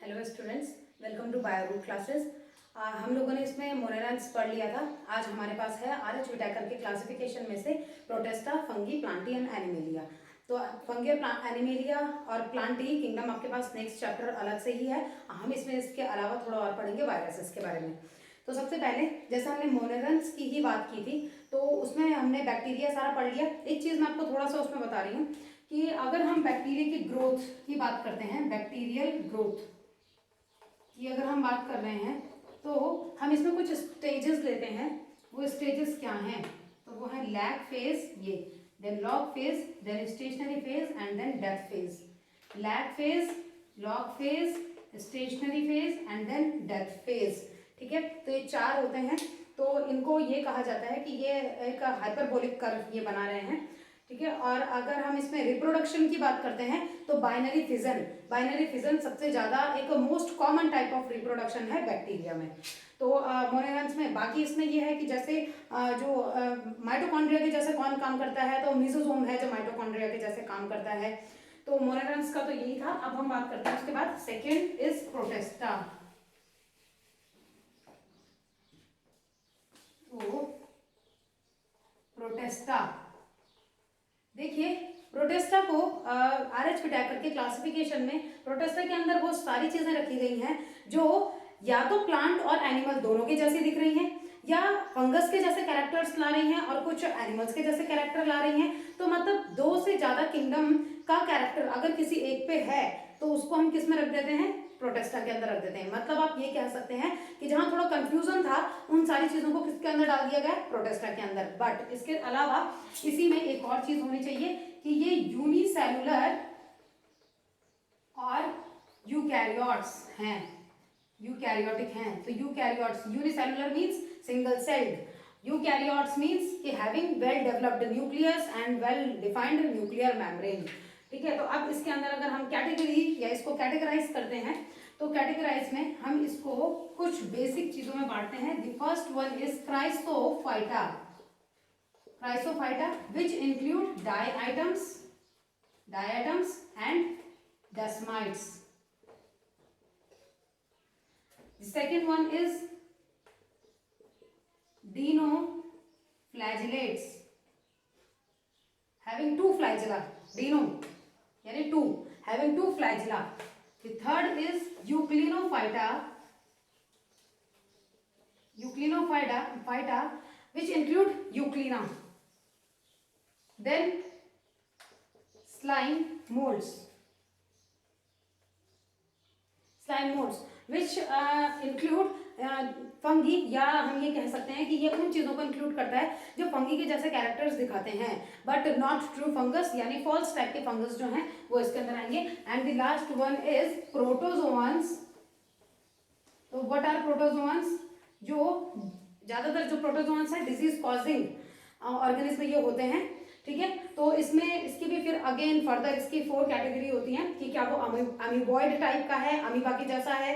Hello students, welcome to Bio Root classes. हम लोगों ने इसमें मोनेरांस पढ़ लिया था। आज हमारे पास है आर.एच. व्हिटेकर के क्लासिफिकेशन में से Protista, fungi, Plantae and animalia. तो फंगी, एनिमेलिया और प्लांटी किंगडम आपके पास नेक्स्ट चैप्टर अलग से ही है। हम इसमें इसके अलावा थोड़ा और पढ़ेंगे वायरसेस के बारे में। तो सबसे पहले जैसे हमने मोनेरांस की ही बात की थी, तो उसमें हमने बैक्टीरिया सारा पढ़ लिया। एक चीज़ मैं आपको थोड़ा सा उसमें बता रही हूँ कि अगर हम बैक्टीरिया की ग्रोथ की बात करते हैं, बैक्टीरियल ग्रोथ की अगर हम बात कर रहे हैं, तो हम इसमें कुछ स्टेजेस लेते हैं। वो स्टेजेस क्या हैं? तो वो है लैग फेज, ये then log phase, then stationary phase and then death phase. Lag phase, log phase, stationary phase and then death phase. ठीक है, तो ये चार होते हैं। तो इनको ये कहा जाता है कि ये एक हाइपरबोलिक कर्व ये बना रहे हैं। ठीक है, और अगर हम इसमें रिप्रोडक्शन की बात करते हैं तो बाइनरी फिजन सबसे ज्यादा एक most common type of reproduction है बैक्टीरिया में। तो मोनेरांस में बाकी इसमें ये है कि जैसे जो माइटोकॉन्ड्रिया के जैसे कौन काम करता है, तो मिसोसोम है जो माइटोकॉन्ड्रिया के जैसे काम करता है। तो मोनेरांस का तो यही था। अब हम बात करते हैं उसके बाद सेकेंड इज प्रोटेस्टा। तो प्रोटेस्टा, देखिए प्रोटेस्टा को आर.एच. व्हिटेकर के क्लासिफिकेशन में प्रोटेस्टा के अंदर वो सारी चीजें रखी गई हैं जो या तो प्लांट और एनिमल दोनों की जैसी दिख रही हैं, या फंगस के जैसे कैरेक्टर्स ला रही हैं और कुछ एनिमल्स के जैसे कैरेक्टर ला रही हैं। तो मतलब दो से ज्यादा किंगडम का कैरेक्टर अगर किसी एक पे है तो उसको हम किस में रख देते हैं? प्रोटेस्टा के अंदर रख देते हैं। मतलब आप ये कह सकते हैं कि जहां थोड़ा कंफ्यूजन था उन सारी चीजों को किसके अंदर डाल दिया गया? प्रोटेस्टा के अंदर। बट इसके अलावा इसी में एक और चीज होनी चाहिए कि ये यूनिसेलुलर और यूकैरियोट्स हैं, यूकैरियोटिक हैं। तो eukaryotes, unicellular means single celled, eukaryotes means कि having well developed nucleus and well defined nuclear membrane. ठीक है, तो अब इसके अंदर अगर हम कैटेगरी या इसको कैटेगराइज करते हैं, तो कैटेगराइज में हम इसको कुछ बेसिक चीजों में बांटते हैं। The first one is chrysophyta. Chrysophyta which include diatoms and desmids. The second one is dinoflagellates, having two flagella. Dino यानी two, having two flagella. The third is euclinophyta, which include euclina. Then slime molds, which include fungi, या हम ये कह सकते हैं कि ये उन चीजों को इंक्लूड करता है जो फंगी के जैसे कैरेक्टर्स दिखाते हैं बट नॉट ट्रू फंगस, यानी फॉल्स टाइप के फंगस जो हैं वो इसके अंदर आएंगे। And the last one is protozoans. तो व्हाट आर प्रोटोजोआंस? जो ज्यादातर जो प्रोटोजोआंस है डिजीज कॉजिंग ऑर्गेनिज्म ये होते हैं। ठीक है, तो इसमें इसकी भी फिर अगेन फर्दर इसकी 4 कैटेगरी होती हैं कि क्या वो अमीबॉइड टाइप का है, अमीबा के जैसा है,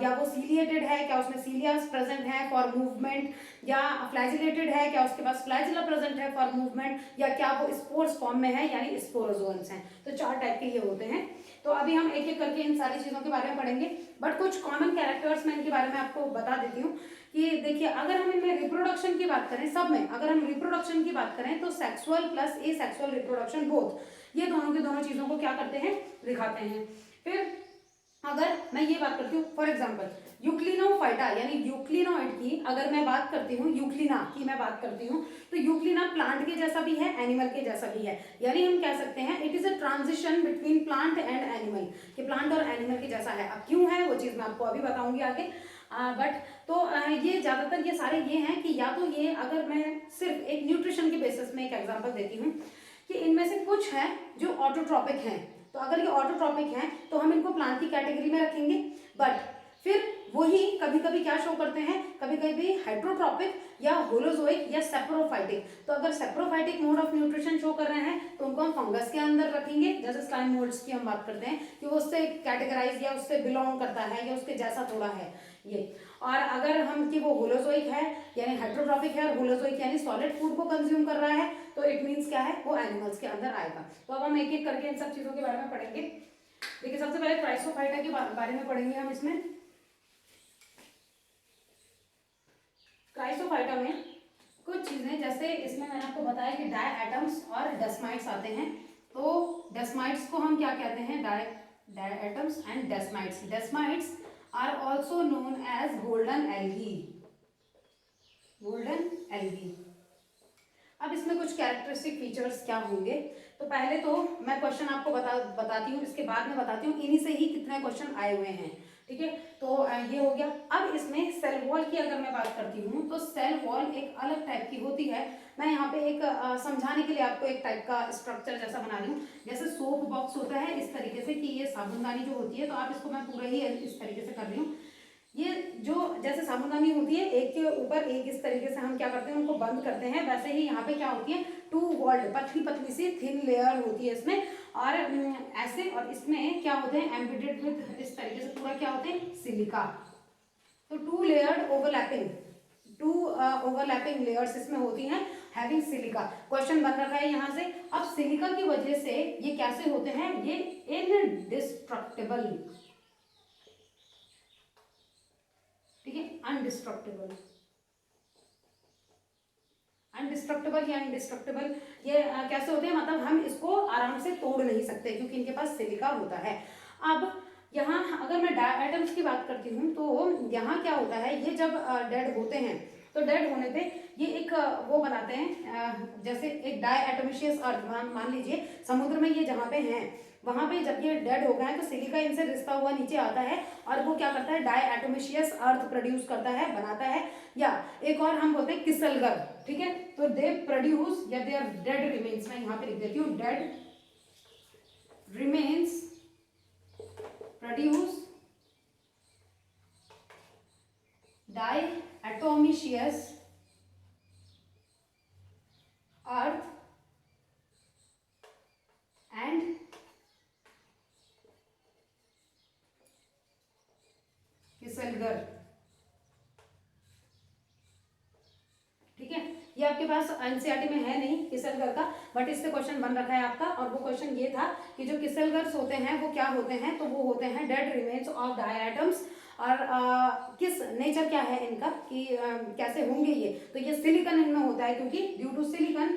या वो सीलिएटेड है, क्या उसमें सीलियास प्रेजेंट है फॉर मूवमेंट, या फ्लैजिलेटेड है, क्या उसके पास फ्लैजिला प्रेजेंट है फॉर मूवमेंट, या क्या वो स्पोर्स फॉर्म में है यानी स्पोरोजोन्स हैं। तो 4 टाइप के ये होते हैं। तो अभी हम एक एक करके इन सारी चीजों के बारे में पढ़ेंगे, बट कुछ कॉमन कैरेक्टर्स मैं इनके बारे में आपको बता देती हूँ कि देखिए अगर हम इनमें रिप्रोडक्शन की बात करें, सब में अगर हम रिप्रोडक्शन की बात करें तो sexual plus asexual reproduction both, ये दोनों की दोनों चीजों को क्या करते हैं? दिखाते हैं। फिर अगर मैं ये बात करती हूँ फॉर एग्जाम्पल यूक्लिनोफाइटा यानी यूक्लिनोइड की अगर मैं बात करती हूँ, यूक्लिना की मैं बात करती हूँ, तो यूक्लिना प्लांट के जैसा भी है, एनिमल के जैसा भी है। यानी हम कह सकते हैं it is a transition between plant and animal, कि प्लांट और एनिमल के जैसा है। अब क्यों है वो चीज मैं आपको अभी बताऊंगी आगे। बट तो ये ज्यादातर ये सारे ये हैं कि या तो ये, अगर मैं सिर्फ एक न्यूट्रिशन के बेसिस में एक एग्जांपल देती हूँ कि इनमें से कुछ है जो ऑटोट्रॉपिक हैं, तो अगर ये ऑटोट्रॉपिक हैं तो हम इनको प्लांट की कैटेगरी में रखेंगे। बट फिर वही कभी कभी क्या शो करते हैं, कभी कभी हाइड्रोट्रॉपिक या होलोजोइक या सेप्रोफाइटिक। तो अगर saprophytic mode of nutrition show कर रहे हैं तो उनको हम फंगस के अंदर रखेंगे। जैसे स्लाइम मोल्ड्स की हम बात करते हैं कि वो उससे कैटेगराइज या उससे बिलोंग करता है या उसके जैसा थोड़ा है ये। और अगर हम कि वो होलोजोइक है यानी हाइड्रोट्रॉपिक है और होलोजोइक यानी सॉलिड फूड को कंज्यूम कर रहा है, तो इट मीन्स क्या है? वो एनिमल्स के अंदर आएगा। तो अब हम एक एक करके इन सब चीजों के बारे में पढ़ेंगे। देखिए सबसे पहले क्राइसोफाइटा के बारे में पढ़ेंगे हम इसमें। क्राइसोफाइटा में कुछ चीजें, जैसे इसमें मैंने आपको बताया कि डाई एटम्स और डेस्माइट्स आते हैं। तो डेस्माइट्स को हम क्या कहते हैं, diatoms and desmids. Desmids are also known as golden algae, golden algae. अब इसमें कुछ कैरेक्टरिस्टिक फीचर्स क्या होंगे, तो पहले तो मैं क्वेश्चन आपको बताती हूँ, इसके बाद में बताती हूँ इन्हीं से ही कितने क्वेश्चन आए हुए हैं, ठीक है। तो ये हो गया। अब इसमें सेल वॉल की अगर मैं बात करती हूँ तो सेल वॉल एक अलग टाइप की होती है। मैं यहाँ पे एक समझाने के लिए आपको एक टाइप का स्ट्रक्चर जैसा बना रही हूँ, जैसे सोप बॉक्स होता है इस तरीके से कि ये साबुनदानी जो होती है, तो आप इसको, मैं पूरा ही इस तरीके से कर रही हूँ। ये जो जैसे साबुनदानी होती है, एक के ऊपर एक इस तरीके से हम क्या करते हैं, उनको बंद करते हैं, वैसे ही यहाँ पे क्या होती है, टू वॉल्ड पतली पतली सी थिन लेयर होती है इसमें, और ऐसे, और इसमें क्या होते हैं, एम्बेडेड विद इस तरीके से पूरा क्या होते हैं, सिलिका। तो two layered overlapping, two overlapping layers इसमें होती हैं हैविंग सिलिका। क्वेश्चन बन रखा है यहाँ से। अब सिलिका की वजह से ये कैसे होते हैं, ये इनडिस्ट्रक्टेबल, ठीक है, अनडिस्ट्रक्टेबल, अनडिस्ट्रक्टेबल या इनडिस्ट्रक्टेबल, ये कैसे होते हैं, मतलब हम इसको आराम से तोड़ नहीं सकते क्योंकि इनके पास सिलिका होता है। अब यहाँ अगर मैं डाई एटम्स की बात करती हूँ तो यहाँ क्या होता है, ये जब डेड होते हैं तो डेड होने पे ये एक वो बनाते हैं, जैसे एक डाई एटोमिशियस अर्थ, मान लीजिए समुद्र में ये जहाँ पे हैं, वहां पे जब ये डेड हो गए हैं तो सिलिका इनसे रिश्ता हुआ नीचे आता है और वो क्या करता है, डाई एटोमिशियस अर्थ प्रोड्यूस करता है, बनाता है। या एक और हम बोलते हैं किसलगर, ठीक है। तो दे प्रोड्यूस या दे आर डेड रिमेन्स, मैं यहाँ पे लिख देती हूँ, dead remains produce diatomaceous earth and kieselguhr, ठीक है। ये आपके पास एनसीईआरटी में है नहीं किसलगर का, बट इससे क्वेश्चन बन रखा है आपका। और वो क्वेश्चन ये था कि जो किसलगर्स होते हैं वो क्या होते हैं, तो वो होते हैं dead remains of diatoms. और किस नेचर क्या है इनका कि कैसे होंगे ये, तो ये सिलिकॉन इनमें होता है क्योंकि due to silicon,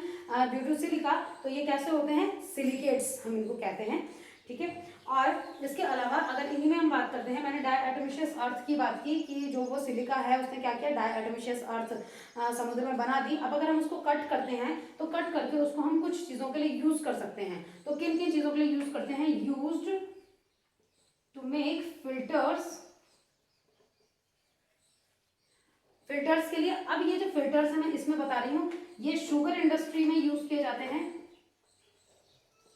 due to silica, तो ये कैसे होते हैं, सिलिकेट्स हम इनको कहते हैं, ठीक है। और इसके अलावा अगर इन्हीं में हम बात करते हैं, मैंने डाई एटोमिशियस अर्थ की बात की कि जो वो सिलिका है उसने क्या किया, डाई एटोमिशियस अर्थ समुद्र में बना दी। अब अगर हम उसको कट करते हैं तो कट करके उसको हम कुछ चीज़ों के लिए यूज कर सकते हैं। तो किन किन चीज़ों के लिए यूज करते हैं, used to make filters, filters के लिए। अब ये जो फिल्टर्स है मैं इसमें बता रही हूँ, ये शुगर इंडस्ट्री में यूज किए जाते हैं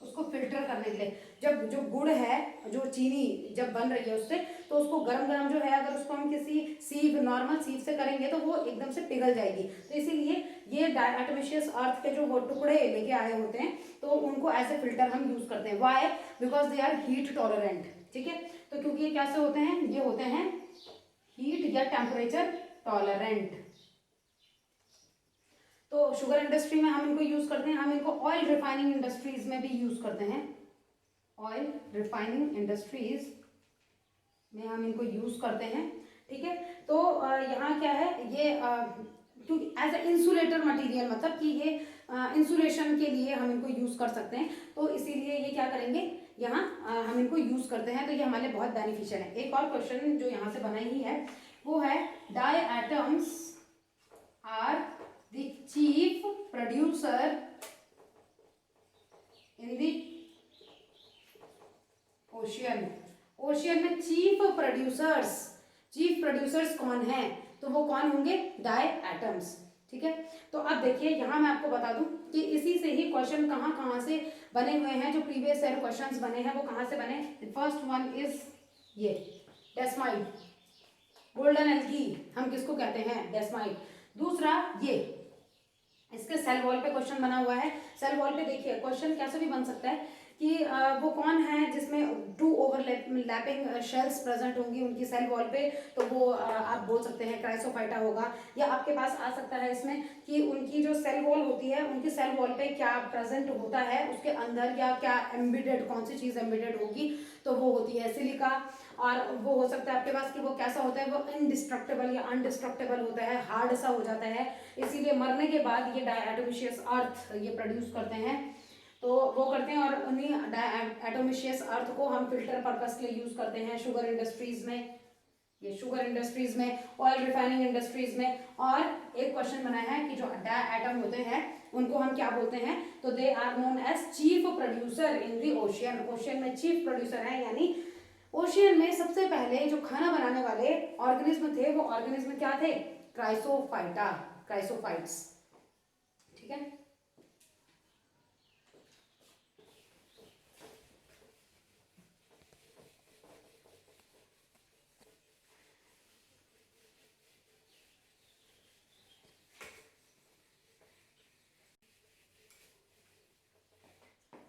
उसको फिल्टर करने के लिए। जब जो गुड़ है, जो चीनी जब बन रही है उससे, तो उसको गरम गरम जो है, अगर उसको हम किसी सीव, नॉर्मल सीव से करेंगे तो वो एकदम से पिघल जाएगी। तो इसीलिए ये डाई एटोमिशियस अर्थ के जो वो टुकड़े लेके आए होते हैं तो उनको एज ए फिल्टर हम यूज करते हैं। Why, because they are heat tolerant, ठीक है। तो क्योंकि ये कैसे होते हैं, ये होते हैं हीट या टेम्परेचर टॉलरेंट। तो शुगर इंडस्ट्री में हम इनको यूज करते हैं, हम इनको ऑयल रिफाइनिंग इंडस्ट्रीज में भी यूज करते हैं, ऑयल रिफाइनिंग इंडस्ट्रीज में हम इनको यूज करते हैं, ठीक है। तो यहाँ क्या है, ये क्योंकि एज ए इंसुलेटर मटेरियल, मतलब कि ये इंसुलेशन के लिए हम इनको यूज कर सकते हैं, तो इसीलिए ये क्या करेंगे, यहाँ हम इनको यूज करते हैं, तो ये हमारे लिए बहुत बेनिफिशियल है। एक और क्वेश्चन जो यहाँ से बना ही है वो है, diatoms are the chief producer in the ocean। Ocean में चीफ प्रोड्यूसर्स कौन है, तो वो कौन होंगे, डाई एटम्स, ठीक है। तो अब देखिए यहाँ मैं आपको बता दूं कि इसी से ही क्वेश्चन कहाँ कहाँ से बने हुए हैं, जो प्रीवियस ईयर क्वेश्चंस बने हैं वो कहाँ से बने। फर्स्ट वन इज ये डेस्माइट, गोल्डन एल्गी हम किसको कहते हैं, डेस्माइट। दूसरा ये इसके सेल वॉल पे क्वेश्चन बना हुआ है। सेल वॉल पे देखिए क्वेश्चन कैसे भी बन सकता है कि वो कौन है जिसमें 2 ओवरलैपिंग शेल्स प्रेजेंट होंगी उनकी सेल वॉल पे, तो वो आप बोल सकते हैं क्राइसोफाइटा होगा। या आपके पास आ सकता है इसमें कि उनकी जो सेल वॉल होती है, उनकी सेल वॉल पे क्या प्रेजेंट होता है उसके अंदर, या क्या एम्बिडेड, कौन सी चीज़ एम्बिडेड होगी, तो वो होती है सिलिका। और वो हो सकता है आपके पास कि वो कैसा होता है, वो इनडिस्ट्रक्टेबल या अनडिस्ट्रक्टेबल होता है, हार्ड सा हो जाता है, इसीलिए मरने के बाद ये डायटोमिशियस अर्थ ये प्रोड्यूस करते हैं। तो वो करते हैं, और उन्हीं एटोमिशियस अर्थ को हम फिल्टर पर्पस के लिए यूज करते हैं शुगर इंडस्ट्रीज में, ये शुगर इंडस्ट्रीज में, ऑयल रिफाइनिंग इंडस्ट्रीज में। और एक क्वेश्चन बना है कि जो डायटम होते हैं उनको हम क्या बोलते हैं, तो they are known as chief producer in the ocean. Ocean में चीफ प्रोड्यूसर है, यानी ओशियन में सबसे पहले जो खाना बनाने वाले ऑर्गेनिज्म थे, वो ऑर्गेनिज्म क्या थे, क्राइसोफाइटा, क्राइसोफाइट्स। ठीक है,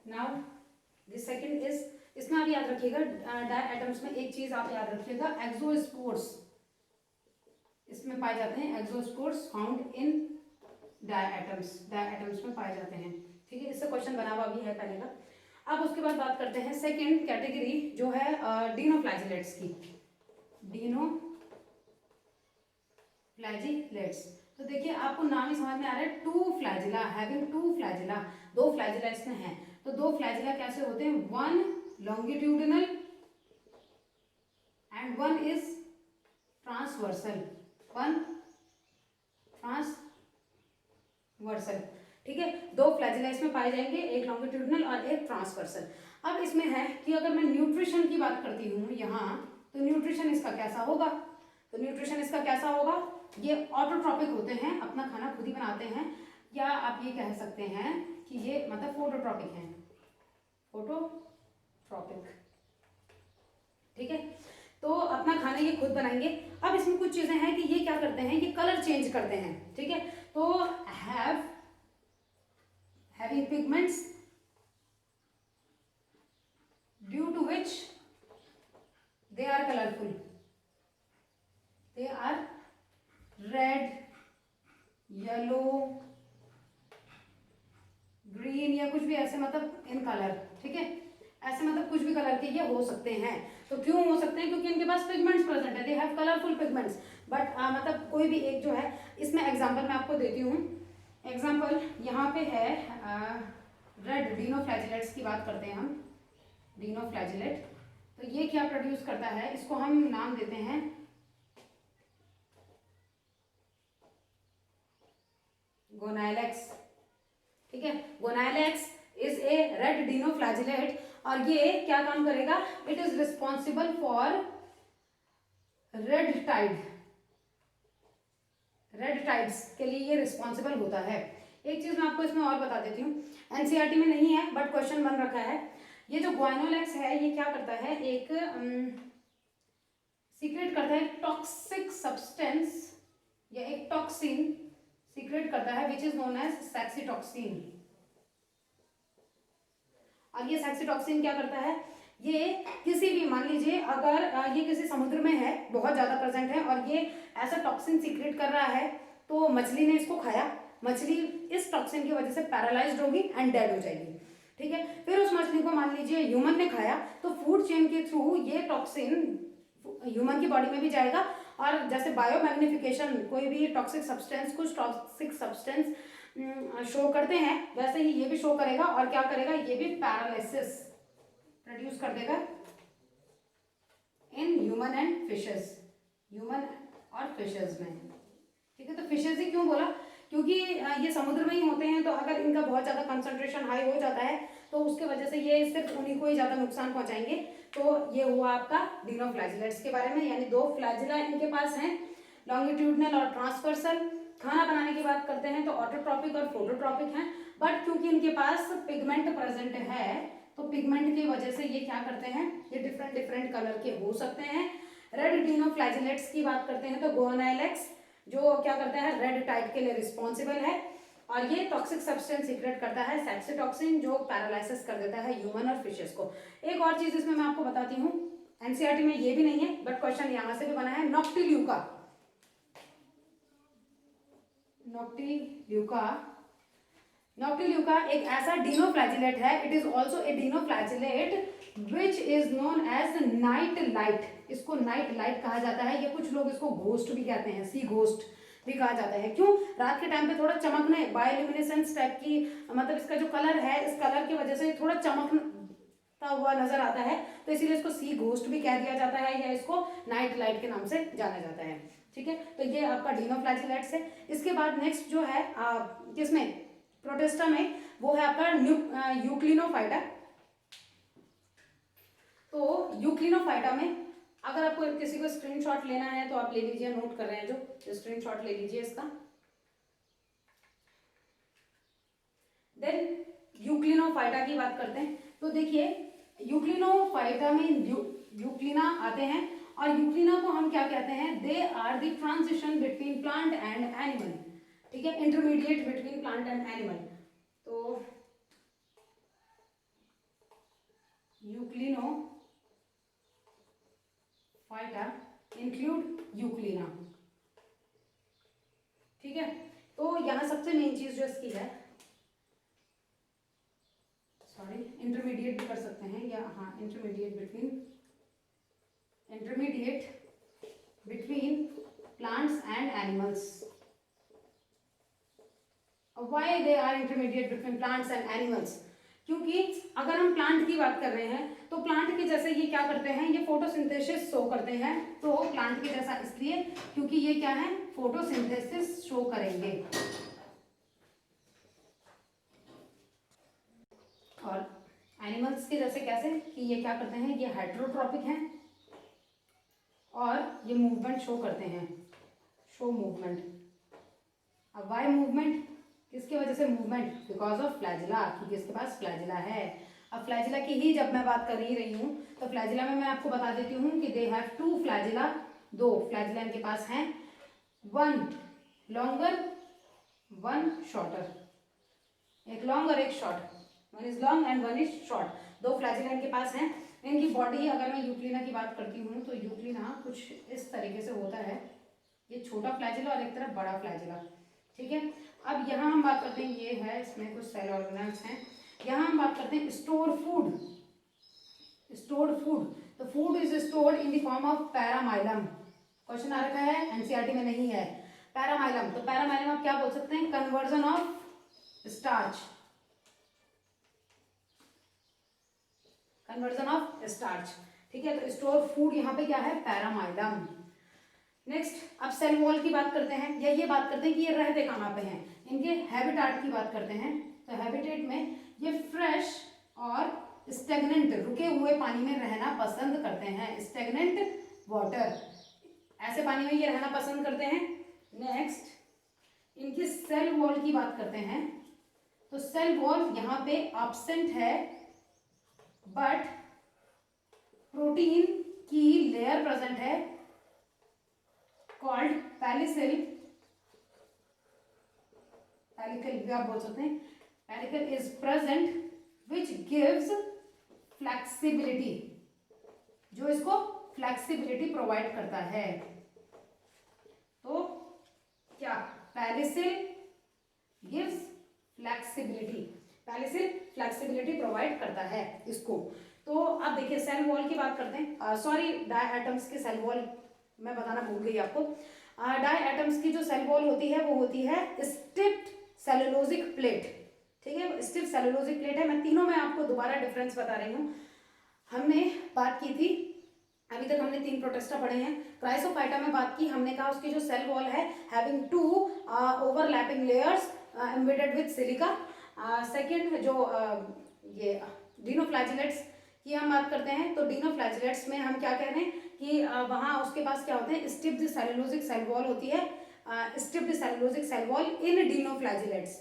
नाउ द सेकंड इज, इसमें आप याद रखिएगा डायटम्स में एक चीज आप याद रखिएगा, एक्सोस्पोर्स इसमें पाए जाते हैं, एक्सोस्पोर्स फाउंड इन डायटम्स में पाए जाते हैं। ठीक है, इससे क्वेश्चन बना हुआ भी है पहले का। अब उसके बाद बात करते हैं सेकंड कैटेगरी जो है डीनोफ्लैजिलेट्स की, डीनोफ्लैजिलेट्स। तो देखिए आपको नाम ही समझ में आ रहा है, 2 फ्लैजिला, हैविंग 2 फ्लैजिला, 2 फ्लैजिला इसमें है। तो 2 फ्लैजिला कैसे होते हैं, 1 longitudinal and 1 is transversal, 1 transversal. ठीक है, 2 फ्लैजिला इसमें पाए जाएंगे, एक लॉन्गिट्यूडिनल और एक ट्रांसवर्सल। अब इसमें है कि अगर मैं न्यूट्रिशन की बात करती हूँ यहाँ, तो न्यूट्रिशन इसका कैसा होगा, तो न्यूट्रिशन इसका कैसा होगा, ये ऑटोट्रॉपिक होते हैं, अपना खाना खुद ही बनाते हैं, या आप ये कह सकते हैं कि ये मतलब फोटोट्रॉपिक हैं, फोटोट्रॉपिक। ठीक है, तो अपना खाना ये खुद बनाएंगे। अब इसमें कुछ चीजें हैं कि ये क्या करते हैं, ये कलर चेंज करते हैं। ठीक है, तो having pigments due to which they are colorful, they are red, yellow, green, या कुछ भी ऐसे मतलब इन कलर। ठीक है, ऐसे मतलब कुछ भी कलर के ये हो सकते हैं। तो क्यों हो सकते हैं, क्योंकि इनके पास पिगमेंट्स प्रेजेंट है, they have colourful pigments. But मतलब कोई भी एक जो है, इसमें एग्जांपल मैं आपको देती हूँ। एग्जांपल यहाँ पे है रेड डीनोफ्लैजिलेट्स की बात करते हैं हम, डीनोफ्लैजिलेट। तो ये क्या प्रोड्यूस करता है, इसको हम नाम देते हैं गोनाइलेक्स। ठीक है, गोनाइलेक्स इज ए रेड डीनोफ्लैजिलेट, और ये क्या काम करेगा, it is responsible for red tides के लिए ये रिस्पॉन्सिबल होता है। एक चीज मैं आपको इसमें और बता देती हूँ, एनसीईआरटी में नहीं है बट क्वेश्चन बन रखा है। ये जो ग्वाइनोलेक्स है ये क्या करता है, एक सीक्रेट करता है टॉक्सिक सब्सटेंस या एक टॉक्सिन सीक्रेट करता है विच इज नोन एज सेक्सीटॉक्सिन। और ये सेक्सीटॉक्सिन क्या करता है, ये किसी भी, मान लीजिए अगर ये किसी समुद्र में है, बहुत ज्यादा प्रेजेंट है, और ये ऐसा टॉक्सिन सीक्रेट कर रहा है, तो मछली ने इसको खाया, मछली इस टॉक्सिन की वजह से पैरालाइज्ड होगी एंड डेड हो जाएगी। ठीक है, फिर उस मछली को मान लीजिए ह्यूमन ने खाया, तो फूड चेन के थ्रू ये टॉक्सिन ह्यूमन की बॉडी में भी जाएगा, और जैसे बायोमैग्निफिकेशन कोई भी टॉक्सिक सब्सटेंस, कुछ टॉक्सिक सब्सटेंस शो करते हैं, वैसे ही ये भी शो करेगा, और क्या करेगा, ये भी पैरालिसिस प्रोड्यूस कर देगा in human and fishes, human और फिशेस में। ठीक है, तो फिशेस ही क्यों बोला, क्योंकि ये समुद्र में ही होते हैं, तो अगर इनका बहुत ज़्यादा कंसंट्रेशन हाई हो जाता है तो उसके वजह से ये सिर्फ उन्हीं को ही ज़्यादा नुकसान पहुंचाएंगे। तो ये हुआ आपका डीनोफ्लैजिलेट्स के बारे में, यानी 2 फ्लैजिला इनके पास हैं, लॉन्गिट्यूडनल और ट्रांसवर्सल। खाना बनाने की बात करते हैं तो ऑटोट्रॉपिक और फोटोट्रॉपिक हैं, बट क्योंकि इनके पास पिगमेंट प्रेजेंट है, तो पिगमेंट की वजह से ये क्या करते हैं, ये डिफरेंट डिफरेंट कलर के हो सकते हैं। रेड डीनोफ्लैजिलेट्स की बात करते हैं तो गोनाइलेक्स जो क्या करता है, रेड टाइड के लिए रिस्पॉन्सिबल है, और ये टॉक्सिक सब्सटेंस सीक्रेट करता है सेक्सीटॉक्सिन, जो पैरालाइसिस कर देता है ह्यूमन और फिशेस को। एक और चीज इसमें मैं आपको बताती हूँ, एनसीईआरटी में ये भी नहीं है बट क्वेश्चन यहाँ से भी बना है, नॉक्टिल्यूका। नॉक्टिल्यूका एक ऐसा डिनोफ्लैजिलेट है, it is also a dinoflagellate which is known as night light. इसको नाइट लाइट कहा जाता है, ये कुछ लोग इसको घोस्ट भी कहते हैं, सी घोस्ट भी कहा जाता है। क्यों? रात के टाइम पे थोड़ा चमकने, बायोल्यूमिनेसेंस टाइप की, मतलब इसका जो कलर है, इस कलर की वजह से थोड़ा चमकता हुआ नजर आता है, तो इसीलिए इसको सी घोस्ट भी कह दिया जाता है, या इसको नाइट लाइट के नाम से जाना जाता है। ठीक है, तो ये आपका डिनोफ्लैजिलेट्स है। इसके बाद नेक्स्ट जो है किसमें, प्रोटिस्टा में, वो है आपका यूक्लिनोफाइटा। तो यूक्लिनोफाइटा में अगर आपको किसी को स्क्रीनशॉट लेना है तो आप ले लीजिए, नोट कर रहे हैं जो स्क्रीनशॉट ले लीजिए इसका। देन यूक्लिनोफाइटा की बात करते हैं, तो देखिए यूक्लिनोफाइटा में यूक्लिना आते हैं, और यूक्लिना को हम क्या कहते हैं, they are the transition between plant and animal. ठीक है, intermediate between plant and animal. तो यूक्लिनोफाइटा इंक्लूड यूक्लिना। ठीक है, तो यहां सबसे मेन चीज जो इसकी है, सॉरी इंटरमीडिएट भी कर सकते हैं, या हाँ intermediate between plants and animals. Why they are intermediate between plants and animals? क्योंकि अगर हम प्लांट की बात कर रहे हैं तो प्लांट के जैसे ये क्या करते हैं, ये फोटोसिंथेसिस शो करते हैं, तो प्लांट के जैसा इसलिए क्योंकि ये क्या है, फोटोसिंथेसिस शो करेंगे। और एनिमल्स के जैसे कैसे, कि ये क्या करते हैं, ये हेटेरोट्रॉपिक हैं और ये मूवमेंट शो करते हैं, शो मूवमेंट। अब वाई मूवमेंट, किसकी वजह से मूवमेंट, बिकॉज ऑफ फ्लैजिला, क्योंकि इसके पास फ्लैजिला है। अब फ्लैजिला की ही जब मैं बात कर ही रही हूँ, तो फ्लैजिला में मैं आपको बता देती हूँ कि दे हैव 2 फ्लैजिला, 2 फ्लैजिला इनके पास हैं, 1 लॉन्गर 1 शॉर्टर, एक लॉन्ग और एक short, 1 is long and 1 is short. 2 flagella इनके पास हैं। इनकी बॉडी अगर मैं यूक्लिना की बात करती हूँ तो यूक्लिना कुछ इस तरीके से होता है, ये छोटा फ्लैजिला और एक तरफ बड़ा फ्लैजिला। ठीक है, अब यहाँ हम बात करते हैं, ये है, इसमें कुछ सेल ऑर्गेनेल्स हैं। यहाँ हम बात करते हैं स्टोर्ड फूड। तो food is stored in the form of paramylum. Question आ रखा है, एनसीईआरटी में नहीं है। पैरामाइलम, तो पैरामाइलम आप क्या बोल सकते हैं, कन्वर्जन ऑफ स्टार्च, ठीक है, तो स्टोर फूड यहाँ पे क्या है, पैरामाइलम। नेक्स्ट अब सेल वॉल की बात करते हैं, या ये बात करते हैं कि ये रहते कहाँ पे हैं, इनके हैबिटाट की बात करते हैं। तो हैबिटेट में ये फ्रेश और स्टेगनेंट, रुके हुए पानी में रहना पसंद करते हैं, स्टेगनेंट वाटर, ऐसे पानी में ये रहना पसंद करते हैं। नेक्स्ट इनकी सेल वॉल की बात करते हैं, तो सेल वॉल यहाँ पे एब्सेंट है, बट प्रोटीन की लेयर प्रेजेंट है कॉल्ड पैलिकल भी आप बोल सकते हैं, pellicle is present which gives flexibility, जो इसको फ्लेक्सिबिलिटी प्रोवाइड करता है। तो क्या, pellicle gives flexibility, pellicle flexibility provide करता है इसको। तो अब देखिए सेल वॉल की बात करते हैं, सॉरी डाई एटम्स की सेल वॉल मैं बताना भूल गई आपको। डाई एटम्स की जो सेल वॉल होती है वो होती है स्टिफ्ड सेलुलोजिक प्लेट, ठीक है, स्टिफ सेलुलोजिक प्लेट है। मैं तीनों में आपको दोबारा डिफरेंस बता रही हूँ। हमने बात की थी, अभी तक हमने 3 प्रोटिस्टा पढ़े हैं। क्राइसोफाइटा में बात की, हमने कहा उसकी जो सेल वॉल है having 2 overlapping layers embedded with silica. Second जो ये डिनोफ्लैजिलेट्स की हम बात करते हैं, तो डिनोफ्लैजिलेट्स में हम क्या कह रहे हैं कि वहाँ उसके पास क्या होते हैं, स्टिफ्ड सेलुलोजिक सेल वॉल होती है, स्टिफ्ड सेलुलोजिक सेल वॉल इन डिनोफ्लैजिलेट्स।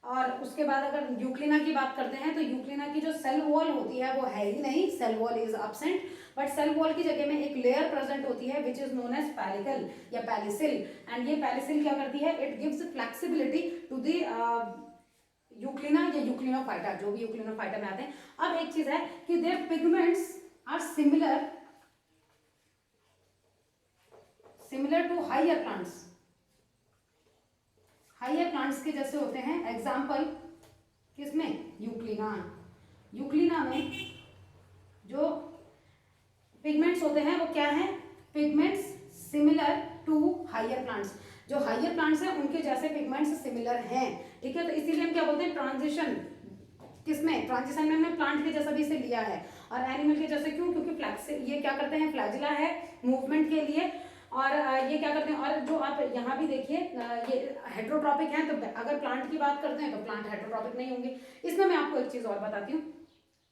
और उसके बाद अगर यूक्लिना की बात करते हैं, तो यूक्लिना की जो सेल वॉल होती है वो है ही नहीं, cell wall is absent. But cell wall की जगह में एक लेयर प्रेजेंट होती है which is known as pellicle या पैलिसिल। एंड ये पैलिसिल क्या करती है, it gives flexibility to the euglena या यूक्लिनोफाइटा, जो भी यूक्लिनोफाइटा में आते हैं। अब एक चीज है कि their pigments are similar to higher plants, higher plants के जैसे होते हैं। एग्जाम्पल किसमें, यूक्लिना। यूक्लिना में जो पिगमेंट्स होते हैं वो क्या है, pigments similar to higher plants. जो हायर प्लांट्स हैं उनके जैसे पिगमेंट्स सिमिलर हैं, ठीक है। तो इसीलिए हम क्या बोलते हैं, ट्रांजिशन। किसमें, ट्रांजिशन में हमने प्लांट के जैसा भी इसे लिया है, और एनिमल के जैसे क्यों, क्योंकि फ्लैक्सिल, ये क्या करते हैं, फ्लैजिला है मूवमेंट के लिए, और ये क्या करते हैं। और जो आप यहाँ भी देखिए ये हेट्रोट्रॉपिक हैं, तो अगर प्लांट की बात करते हैं तो प्लांट हेट्रोट्रॉपिक नहीं होंगे। इसमें मैं आपको एक चीज और बताती हूँ।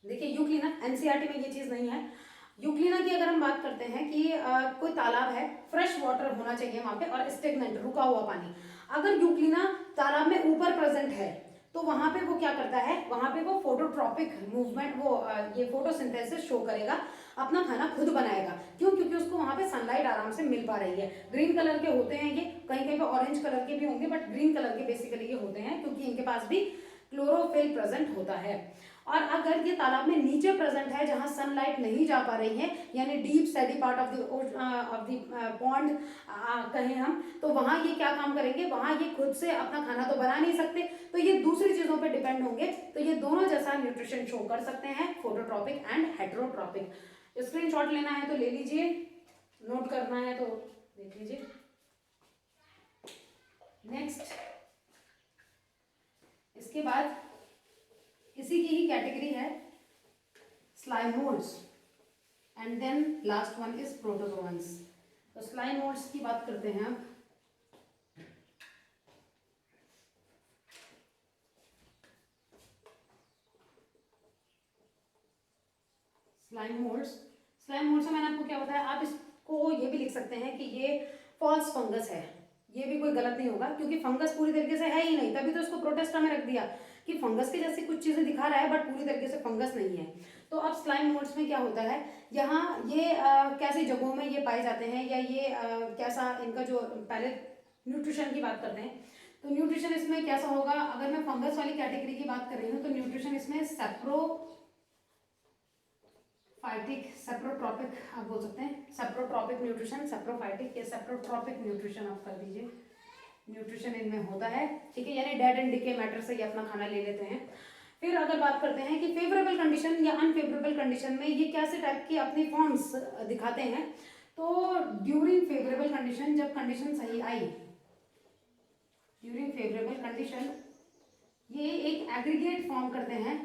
देखिए यूक्लिना, एनसीईआरटी में ये चीज नहीं है। यूक्लिना की अगर हम बात करते हैं कि कोई तालाब है, फ्रेश वाटर होना चाहिए वहां पे, और स्टेगनेंट, रुका हुआ पानी। अगर यूक्लिना तालाब में ऊपर प्रेजेंट है तो वहां पे वो क्या करता है, वहां पे वो फोटोट्रॉपिक मूवमेंट, वो ये फोटोसिंथेसिस शो करेगा, अपना खाना खुद बनाएगा। क्यों, क्योंकि उसको वहां पे सनलाइट आराम से मिल पा रही है। ग्रीन कलर के होते हैं ये, कहीं कहीं पे ऑरेंज कलर के भी होंगे, बट ग्रीन कलर के बेसिकली ये होते हैं, क्योंकि इनके पास भी क्लोरोफिल प्रेजेंट होता है। और अगर ये तालाब में नीचे प्रेजेंट है जहां सनलाइट नहीं जा पा रही है, यानी deep सैडी part of the pond कहें हम, तो वहां ये क्या काम करेंगे, वहां ये खुद से अपना खाना तो बना नहीं सकते, तो ये दूसरी चीजों पे डिपेंड होंगे। तो ये दोनों जैसा न्यूट्रिशन शो कर सकते हैं, फोटोट्रॉपिक एंड हेट्रोट्रॉपिक। स्क्रीनशॉट लेना है तो ले लीजिए, नोट करना है तो देख लीजिए। नेक्स्ट, इसके बाद इसी की ही कैटेगरी है slime molds, and then last one is protozoans. तो स्लाइमोल्ड्स की बात करते हैं अब। स्लाइमोल्ड्स में मैंने आपको क्या बताया, आप इसको ये भी लिख सकते हैं कि ये फॉल्स फंगस है। ये भी कोई गलत नहीं होगा, क्योंकि फंगस पूरी तरीके से है ही नहीं, तभी तो इसको प्रोटेस्टा में रख दिया कि फंगस के जैसी कुछ चीजें दिखा रहा है, बट पूरी तरीके से फंगस नहीं है। तो अब स्लाइम मोल्ड्स में क्या होता है, यहाँ ये कैसी जगहों में ये पाए जाते हैं, या ये कैसा इनका जो, पहले न्यूट्रिशन की बात करते हैं। तो न्यूट्रिशन इसमें कैसा होगा, अगर मैं फंगस वाली कैटेगरी की बात कर रही हूँ तो न्यूट्रिशन इसमें सेप्रोट्रॉपिक आप बोल सकते हैं, सेप्रोट्रॉपिक न्यूट्रिशन, सेप्रोफाइटिक या सेप्रोट्रॉपिक न्यूट्रिशन आप कर दीजिए, न्यूट्रिशन इनमें होता है, ठीक है। यानी डेड एंड डिके मैटर से ये अपना खाना ले लेते हैं। फिर अगर बात करते हैं कि फेवरेबल कंडीशन या अनफेवरेबल कंडीशन में ये कैसे टाइप की अपनी फॉर्म्स दिखाते हैं, तो ड्यूरिंग फेवरेबल कंडीशन, जब कंडीशन सही आई, ड्यूरिंग फेवरेबल कंडीशन ये एक एग्रीगेट फॉर्म करते हैं,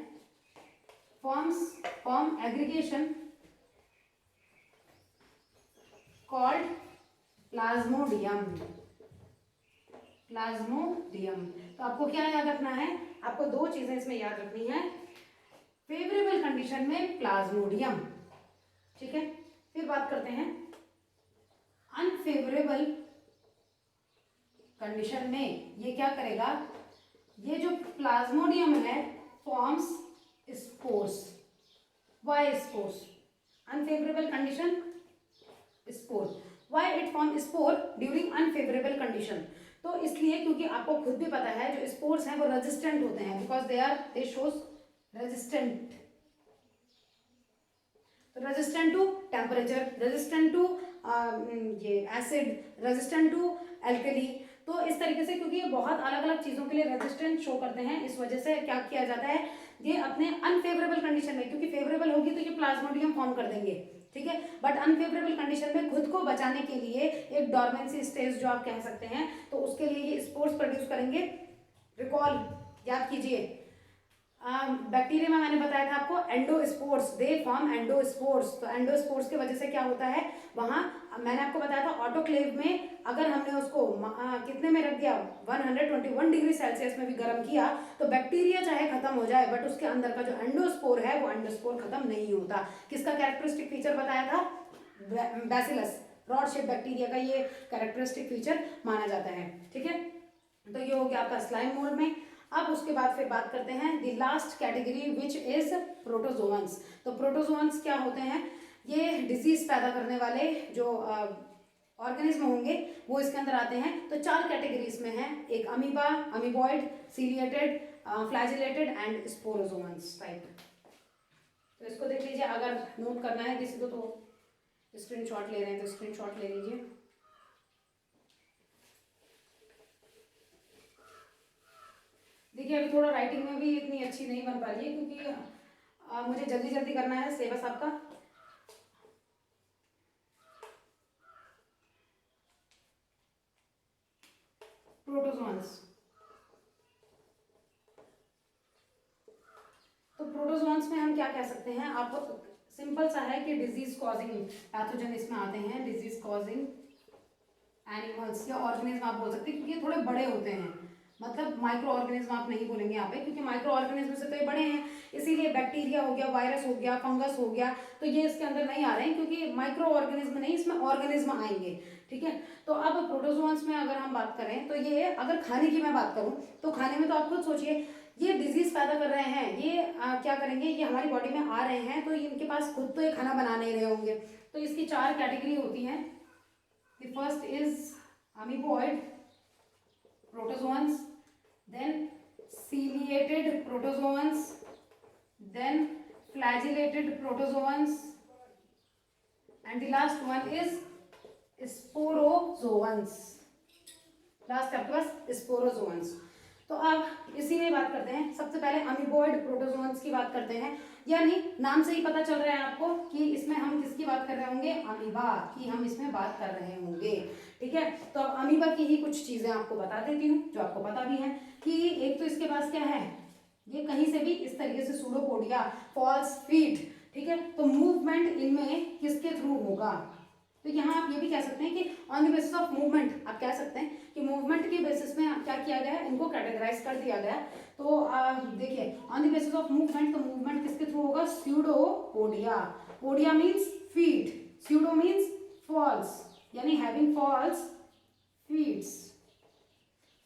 फॉर्म एग्रीगेशन कॉल्ड प्लाज्मोडियम। तो आपको क्या याद रखना है, आपको दो चीजें इसमें याद रखनी है, फेवरेबल कंडीशन में प्लाज्मोडियम, ठीक है। फिर बात करते हैं अनफेवरेबल कंडीशन में ये क्या करेगा, ये जो प्लाज्मोडियम है forms spores. Why spores, unfavourable condition spore, why it form spore during unfavourable condition. तो इसलिए क्योंकि आपको खुद भी पता है जो स्पोर्स हैं वो रेजिस्टेंट होते हैं, because they shows resistant, resistant to temperature, resistant to ये एसिड, रेजिस्टेंट टू एल्कली। तो इस तरीके से क्योंकि ये बहुत अलग अलग चीजों के लिए रेजिस्टेंट शो करते हैं, इस वजह से क्या किया जाता है, ये अपने अनफेवरेबल कंडीशन में, क्योंकि फेवरेबल होगी तो ये प्लाज्मोडियम फॉर्म कर देंगे, ठीक है, बट अनफेवरेबल कंडीशन में खुद को बचाने के लिए एक डॉर्मेंसी स्टेज जो आप कह सकते हैं, तो उसके लिए ये स्पोर्स प्रोड्यूस करेंगे। रिकॉल, याद कीजिए, बैक्टीरिया में मैंने बताया था आपको एंडोस्पोर्स, दे फॉर्म एंडोस्पोर्स। तो एंडोस्पोर्स की वजह से क्या होता है, वहां मैंने आपको बताया था ऑटोक्लेव में अगर हमने उसको कितने में रख दिया, 121 डिग्री सेल्सियस में भी गर्म किया, तो बैक्टीरिया चाहे खत्म हो जाए, बट उसके अंदर का जो एंडोस्पोर है वो एंडोस्पोर खत्म नहीं होता। किसका कैरेक्टरिस्टिक फीचर बताया था, बैसिलस रॉड शेप बैक्टीरिया का ये कैरेक्टरिस्टिक फीचर माना जाता है, ठीक है। तो ये हो गया आपका स्लाइम मोल्ड में। अब उसके बाद फिर बात करते हैं the last category which is protozoans. तो प्रोटोजोअन्स क्या होते हैं, ये डिजीज पैदा करने वाले जो ऑर्गेनिज्म होंगे वो इसके अंदर आते हैं। तो 4 कैटेगरीज में है, एक amoeba, amoeboid, ciliated, flagellated and स्पोरोजोअन्स type. तो इसको देख लीजिए, अगर नोट करना है किसी को तो स्क्रीनशॉट ले रहे हैं तो स्क्रीनशॉट ले लीजिए। देखिए अभी थोड़ा राइटिंग में भी इतनी अच्छी नहीं बन पा रही है क्योंकि मुझे जल्दी जल्दी करना है सिलेबस आपका। प्रोटोजोन्स, तो प्रोटोजोन्स में हम क्या कह सकते हैं, आपको सिंपल सा है कि डिजीज कॉजिंग पैथोजन इसमें आते हैं, डिजीज कॉजिंग एनिमल्स या ऑर्गेनिज्म आप बोल सकते हैं क्योंकि ये थोड़े बड़े होते हैं, मतलब माइक्रो ऑर्गेनिज्म आप नहीं बोलेंगे यहाँ पे क्योंकि माइक्रो ऑर्गेनिज्म से तो ये बड़े हैं, इसीलिए बैक्टीरिया हो गया, वायरस हो गया, फंगस हो गया, तो ये इसके अंदर नहीं आ रहे हैं क्योंकि माइक्रो ऑर्गेनिज्म नहीं, इसमें ऑर्गेनिज्म आएंगे। ठीक है, तो अब प्रोटोजोन्स में अगर हम बात करें तो ये अगर खाने की मैं बात करूं तो खाने में तो आप खुद सोचिए, ये डिजीज पैदा कर रहे हैं, ये क्या करेंगे, ये हमारी बॉडी में आ रहे हैं तो इनके पास खुद तो ये खाना बना नहीं रहे होंगे। तो इसकी 4 कैटेगरी होती हैं। The first is amoeboid protozoans, then ciliated protozoans, then flagellated protozoans, and the last one is sporozoans। Last आपके पास स्पोरोजोन्स। तो अब इसी में बात करते हैं, सबसे पहले अमीबॉइड प्रोटोजोन्स की बात करते हैं, यानी नाम से ही पता चल रहा है आपको कि इसमें हम किसकी बात कर रहे होंगे, अमीबा की हम इसमें बात कर रहे होंगे। ठीक है, तो अब अमीबा की ही कुछ चीजें आपको बता देती हूँ जो आपको पता भी है कि एक तो इसके पास क्या है, ये कहीं से भी इस तरीके से सूडोपोडिया, फॉल्स फीट, ठीक है, तो मूवमेंट इनमें किसके थ्रू होगा, तो यहाँ आप ये भी कह सकते हैं कि on the basis of movement, आप कह सकते हैं कि मूवमेंट के बेसिस में क्या किया गया है, इनको कैटेगराइज कर दिया गया। तो देखिए on the basis of movement, तो मूवमेंट किसके थ्रू होगा, pseudopodia, podia means feet, pseudo means false, यानी हैविंग फॉल्स फीट्स,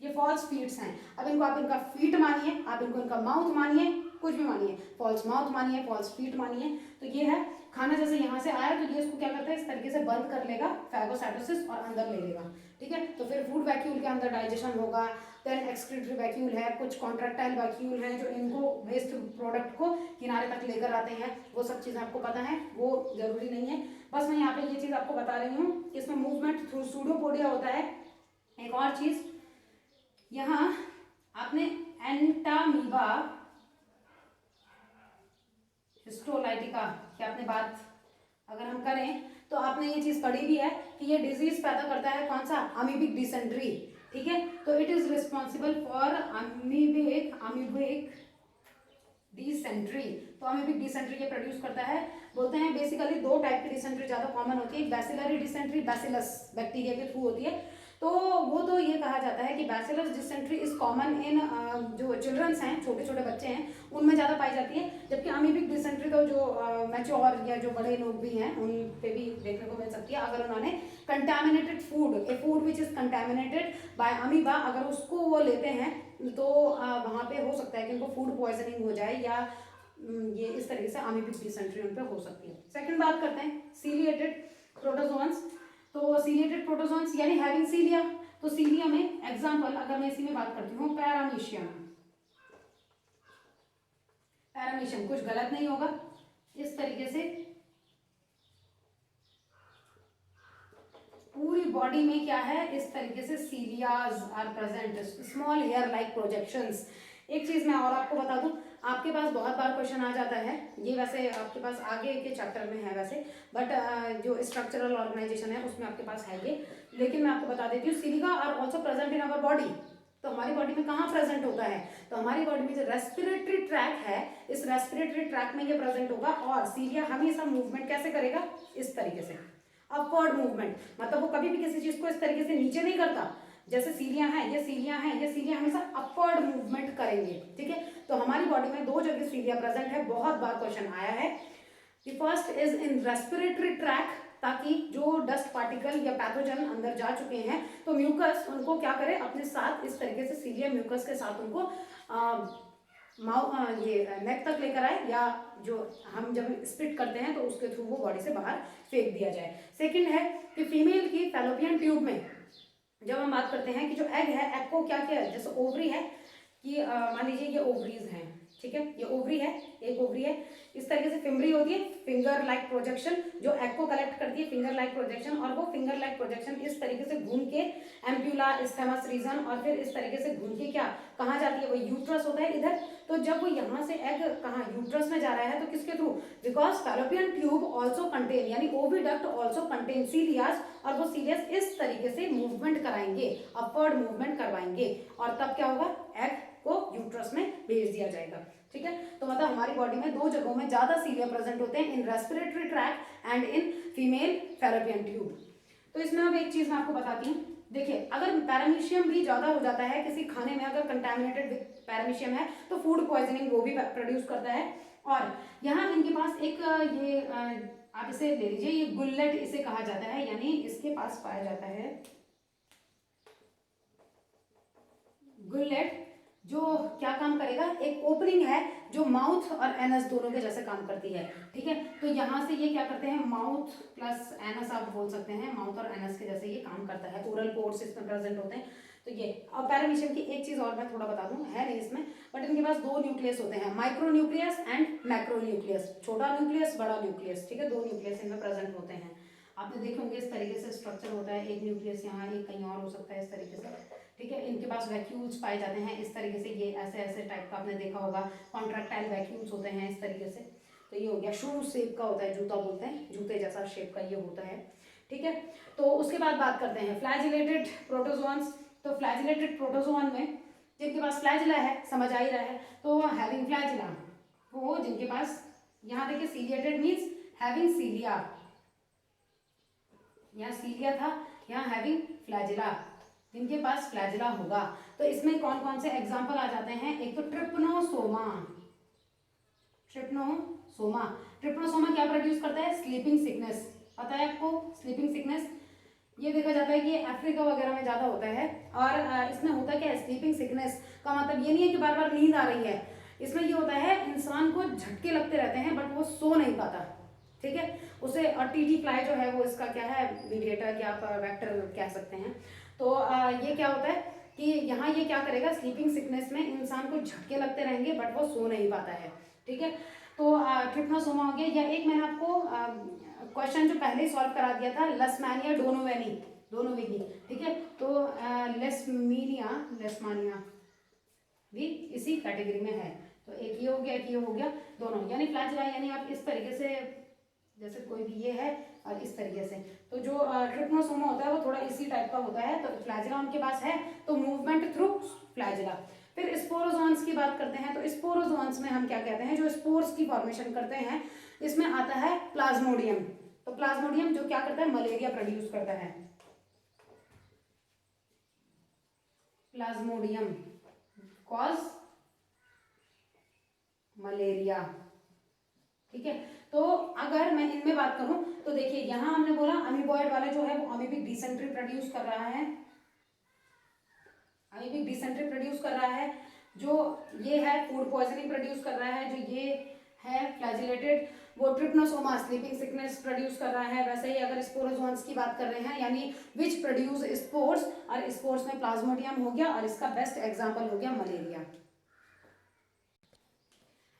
ये फॉल्स फीट्स हैं। अब इनको आप इनका फीट मानिए, आप इनको इनका माउथ मानिए, कुछ भी मानिए, फॉल्स माउथ मानिए, फॉल्स फीट मानिए, तो ये है खाना जैसे यहाँ से आया तो ये इसको क्या करता है, इस तरीके से बंद कर लेगा, फैगोसाइटोसिस, और अंदर ले लेगा। ठीक है, तो फिर फूड वैक्यूल के अंदर डाइजेशन होगा, देन एक्सक्रीटरी वैक्यूल है, कुछ कॉन्ट्रैक्टाइल वैक्यूल हैं जो इनको वेस्ट प्रोडक्ट को किनारे तक लेकर आते हैं, वो सब चीज़ें आपको पता है, वो जरूरी नहीं है, बस मैं यहाँ पे ये चीज़ आपको बता रही हूँ कि इसमें मूवमेंट थ्रू सूडोपोडिया होता है। एक और चीज़ यहाँ आपने एंटामीबा हिस्टोलाइटिका की आपने बात अगर हम करें तो आपने ये चीज पढ़ी भी है कि ये डिजीज पैदा करता है कौन सा, अमीबिक डिसेंट्री। ठीक है, तो it is responsible for amoebic dysentery, तो अमीबिक डिसेंट्री ये प्रोड्यूस करता है। बोलते हैं बेसिकली 2 टाइप की डिसेंट्री ज्यादा कॉमन होती है, बैसिलरी डिसेंट्री, बैसिलस बैक्टीरिया के थ्रू होती है, तो वो तो ये कहा जाता है कि bacillus dysentery is common in जो चिल्ड्रंस हैं, छोटे छोटे बच्चे हैं, उनमें ज़्यादा पाई जाती है, जबकि अमीबिक डिसेंट्री तो जो मैच्योर या जो बड़े लोग भी हैं उन पे भी देखने को मिल सकती है, अगर उन्होंने contaminated food, a food which is contaminated by amoeba, अगर उसको वो लेते हैं तो वहाँ पे हो सकता है कि उनको फूड पॉइजनिंग हो जाए, या ये इस तरीके से अमीबिक डिसेंट्री उन पर हो सकती है। सेकेंड बात करते हैं सीलिएटेड प्रोटोजोन्स, तो सीलिएटेड प्रोटोजोन्स यानी हैविंग सीलिया, तो सीलिया में एग्जांपल अगर मैं इसी में बात करती हूँ, पैरामीशियम, पैरामीशियम कुछ गलत नहीं होगा, इस तरीके से पूरी बॉडी में क्या है, इस तरीके से cilia are present, small hair like projections. एक चीज मैं और आपको बता दूं, आपके पास बहुत बार क्वेश्चन आ जाता है, ये वैसे आपके पास आगे के चैप्टर में है वैसे, बट जो स्ट्रक्चरल ऑर्गेनाइजेशन है उसमें आपके पास है ये, लेकिन मैं आपको बता देती हूँ, silica are also present in our body. तो हमारी बॉडी में कहाँ प्रेजेंट होता है, तो हमारी बॉडी में जो रेस्पिरेटरी ट्रैक है, इस रेस्पिरेटरी ट्रैक में ये प्रेजेंट होगा, और सीलिया हमेशा मूवमेंट कैसे करेगा, इस तरीके से अपवर्ड मूवमेंट, मतलब वो कभी भी किसी चीज को इस तरीके से नीचे नहीं करता, जैसे सीलियां हैं, ये सीलियां हैं, ये सीलियां हमेशा अपवर्ड मूवमेंट करेंगे। ठीक है, तो हमारी बॉडी में 2 जगह सीलिया प्रेजेंट है, बहुत बार क्वेश्चन आया है। The first is in respiratory tract, ताकि जो डस्ट पार्टिकल या पैथोजन अंदर जा चुके हैं तो म्यूकस उनको क्या करे, अपने साथ इस तरीके से सीलिया म्यूकस के साथ उनको ये नेक तक लेकर आए, या जो हम जब स्पिट करते हैं तो उसके थ्रू वो बॉडी से बाहर फेंक दिया जाए। सेकंड है कि फीमेल की फैलोपियन ट्यूब में जब हम बात करते हैं कि जो एग है, एग को क्या किया, जैसे ओवरी है कि मान लीजिए ये ओवरीज हैं, ठीक है, ये ओवरी है, एक ओवरी है, इस तरीके से फिम्बरी होती है, फिंगर लाइक प्रोजेक्शन जो एग को कलेक्ट करती है, फिंगर लाइक प्रोजेक्शन, और वो फिंगर लाइक प्रोजेक्शन इस तरीके से घूम के एम्प्यूला, इस्थेमस रीजन, और फिर इस तरीके से घूम के क्या कहाँ जाती है, वो यूट्रस होता है इधर। तो जब वो यहाँ से एग कहाँ यूट्रस में जा रहा है तो किसके through, because fallopian tube also contain, यानी ओविडक्ट ऑल्सो कंटेन सीलियास, और वो सीलियस इस तरीके से मूवमेंट कराएंगे, अपवर्ड मूवमेंट करवाएंगे, और तब क्या होगा, एग को यूट्रस में भेज दिया जाएगा। ठीक है, तो मतलब हमारी बॉडी में दो जगहों में ज्यादा सीलिया प्रेजेंट होते हैं, in respiratory tract and in female fallopian tube. तो इसमें अब एक चीज मैं आपको बताती हूँ, देखिए अगर पैरामीशियम भी ज्यादा हो जाता है किसी खाने में, अगर कंटामिनेटेड विद पैरामीशियम है तो फूड पॉइजनिंग वो भी प्रोड्यूस करता है। और यहाँ इनके पास एक ये आप इसे ले लीजिए, ये गुल्लेट इसे कहा जाता है, यानी इसके पास पाया जाता है गुल्लेट, जो क्या काम करेगा, एक ओपनिंग है जो माउथ और एनस दोनों के जैसे काम करती है। ठीक है, तो यहाँ से ये क्या करते हैं, माउथ प्लस एनस आप बोल सकते हैं, माउथ और एनस के जैसे ये काम करता है, ओरल पोर्स इसमें प्रेजेंट होते हैं। तो ये अब पैरामीशियम की एक चीज और मैं थोड़ा बता दूं, है नहीं इसमें, बट इनके पास दो न्यूक्लियस होते हैं, micro nucleus and macro nucleus, छोटा न्यूक्लियस बड़ा न्यूक्लियस। ठीक है, दो न्यूक्लियस इनमें प्रेजेंट होते हैं। आपने देखे होंगे इस तरीके से स्ट्रक्चर होता है, एक न्यूक्लियस यहाँ, एक कहीं और हो सकता है इस तरीके से। ठीक है, इनके पास वैक्यूल्स पाए जाते हैं इस तरीके से, ये ऐसे ऐसे टाइप का आपने देखा होगा, कॉन्ट्रैक्टाइल वैक्यूल्स होते हैं इस तरीके से। तो ये हो गया, शू शेप का होता है, जूता बोलते हैं, जूते जैसा शेप का ये होता है। ठीक है, तो उसके बाद बात करते हैं फ्लैजिलेटेड प्रोटोजोन्स। तो फ्लैजिलेटेड प्रोटोजोन में जिनके पास फ्लैजिला है, समझ आ ही रहा है, तो हैविंग फ्लैजिला, वो जिनके पास, यहाँ देखिए सीलिएटेड मीन्स हैविंग सीलिया, यहाँ सीलिया था, यहाँ हैविंग फ्लैजिला, जिनके पास फ्लैजिला होगा। तो इसमें कौन कौन से एग्जाम्पल आ जाते हैं, एक तो ट्रिप्नोसोमा, ट्रिप्नोसोमा, ट्रिप्नोसोमा क्या प्रोड्यूस करता है, स्लीपिंग सिकनेस, पता है आपको स्लीपिंग सिकनेस, ये देखा जाता है कि अफ्रीका वगैरह में ज्यादा होता है। और इसमें होता क्या है, स्लीपिंग सिकनेस का मतलब ये नहीं है कि बार बार नींद आ रही है, इसमें ये होता है इंसान को झटके लगते रहते हैं बट वो सो नहीं पाता। ठीक है, उसे, और टीटी फ्लाई जो है वो इसका क्या है, मीडिएटर या आप वेक्टर कह सकते हैं। तो ये क्या होता है कि यहाँ ये क्या करेगा, स्लीपिंग सिकनेस में इंसान को झटके लगते रहेंगे बट वो सो नहीं पाता है। ठीक है, तो ट्रिप्नोसोमा हो गया, या एक मैंने आपको क्वेश्चन जो पहले ही सॉल्व करा दिया था, लसमैनिया डोनोवेनी, डोनोवेनी। ठीक है, तो लेस्मानिया भी इसी कैटेगरी में है। तो एक ये हो गया, एक ये हो गया, दोनों, यानी फ्लैजिला, यानी आप इस तरीके से, जैसे कोई भी ये है और इस तरीके से, तो जो ट्रिप्नोसोमा होता है वो थोड़ा इसी टाइप का होता है। तो फ्लैजिला उनके पास है, तो मूवमेंट थ्रू फ्लैजिला। फिर स्पोरोजोन्स की बात करते हैं, तो स्पोरोजोन्स में हम क्या कहते हैं, जो स्पोर्स की फॉर्मेशन करते हैं, इसमें आता है प्लाज्मोडियम। तो प्लाज्मोडियम जो क्या करता है, मलेरिया प्रोड्यूस करता है, प्लाज्मोडियम कॉज मलेरिया। ठीक है, तो अगर मैं इनमें बात करूं तो देखिए यहाँ हमने बोला अमीबॉइड वाला जो है वो अमीबिक डिसेंट्री प्रोड्यूस कर रहा है, अमीबिक डिसेंट्री प्रोड्यूस कर रहा है, जो ये है फूड पॉइजनिंग प्रोड्यूस कर रहा है, जो ये है फ्लैजिलेटेड वो ट्रिप्नोसोमा स्लीपिंग सिकनेस प्रोड्यूस कर रहा है। वैसे ही अगर स्पोरोजोन्स की बात कर रहे हैं, यानी विच प्रोड्यूस स्पोर्स, और स्पोर्स में प्लाज्मोडियम हो गया, और इसका बेस्ट एग्जाम्पल हो गया मलेरिया।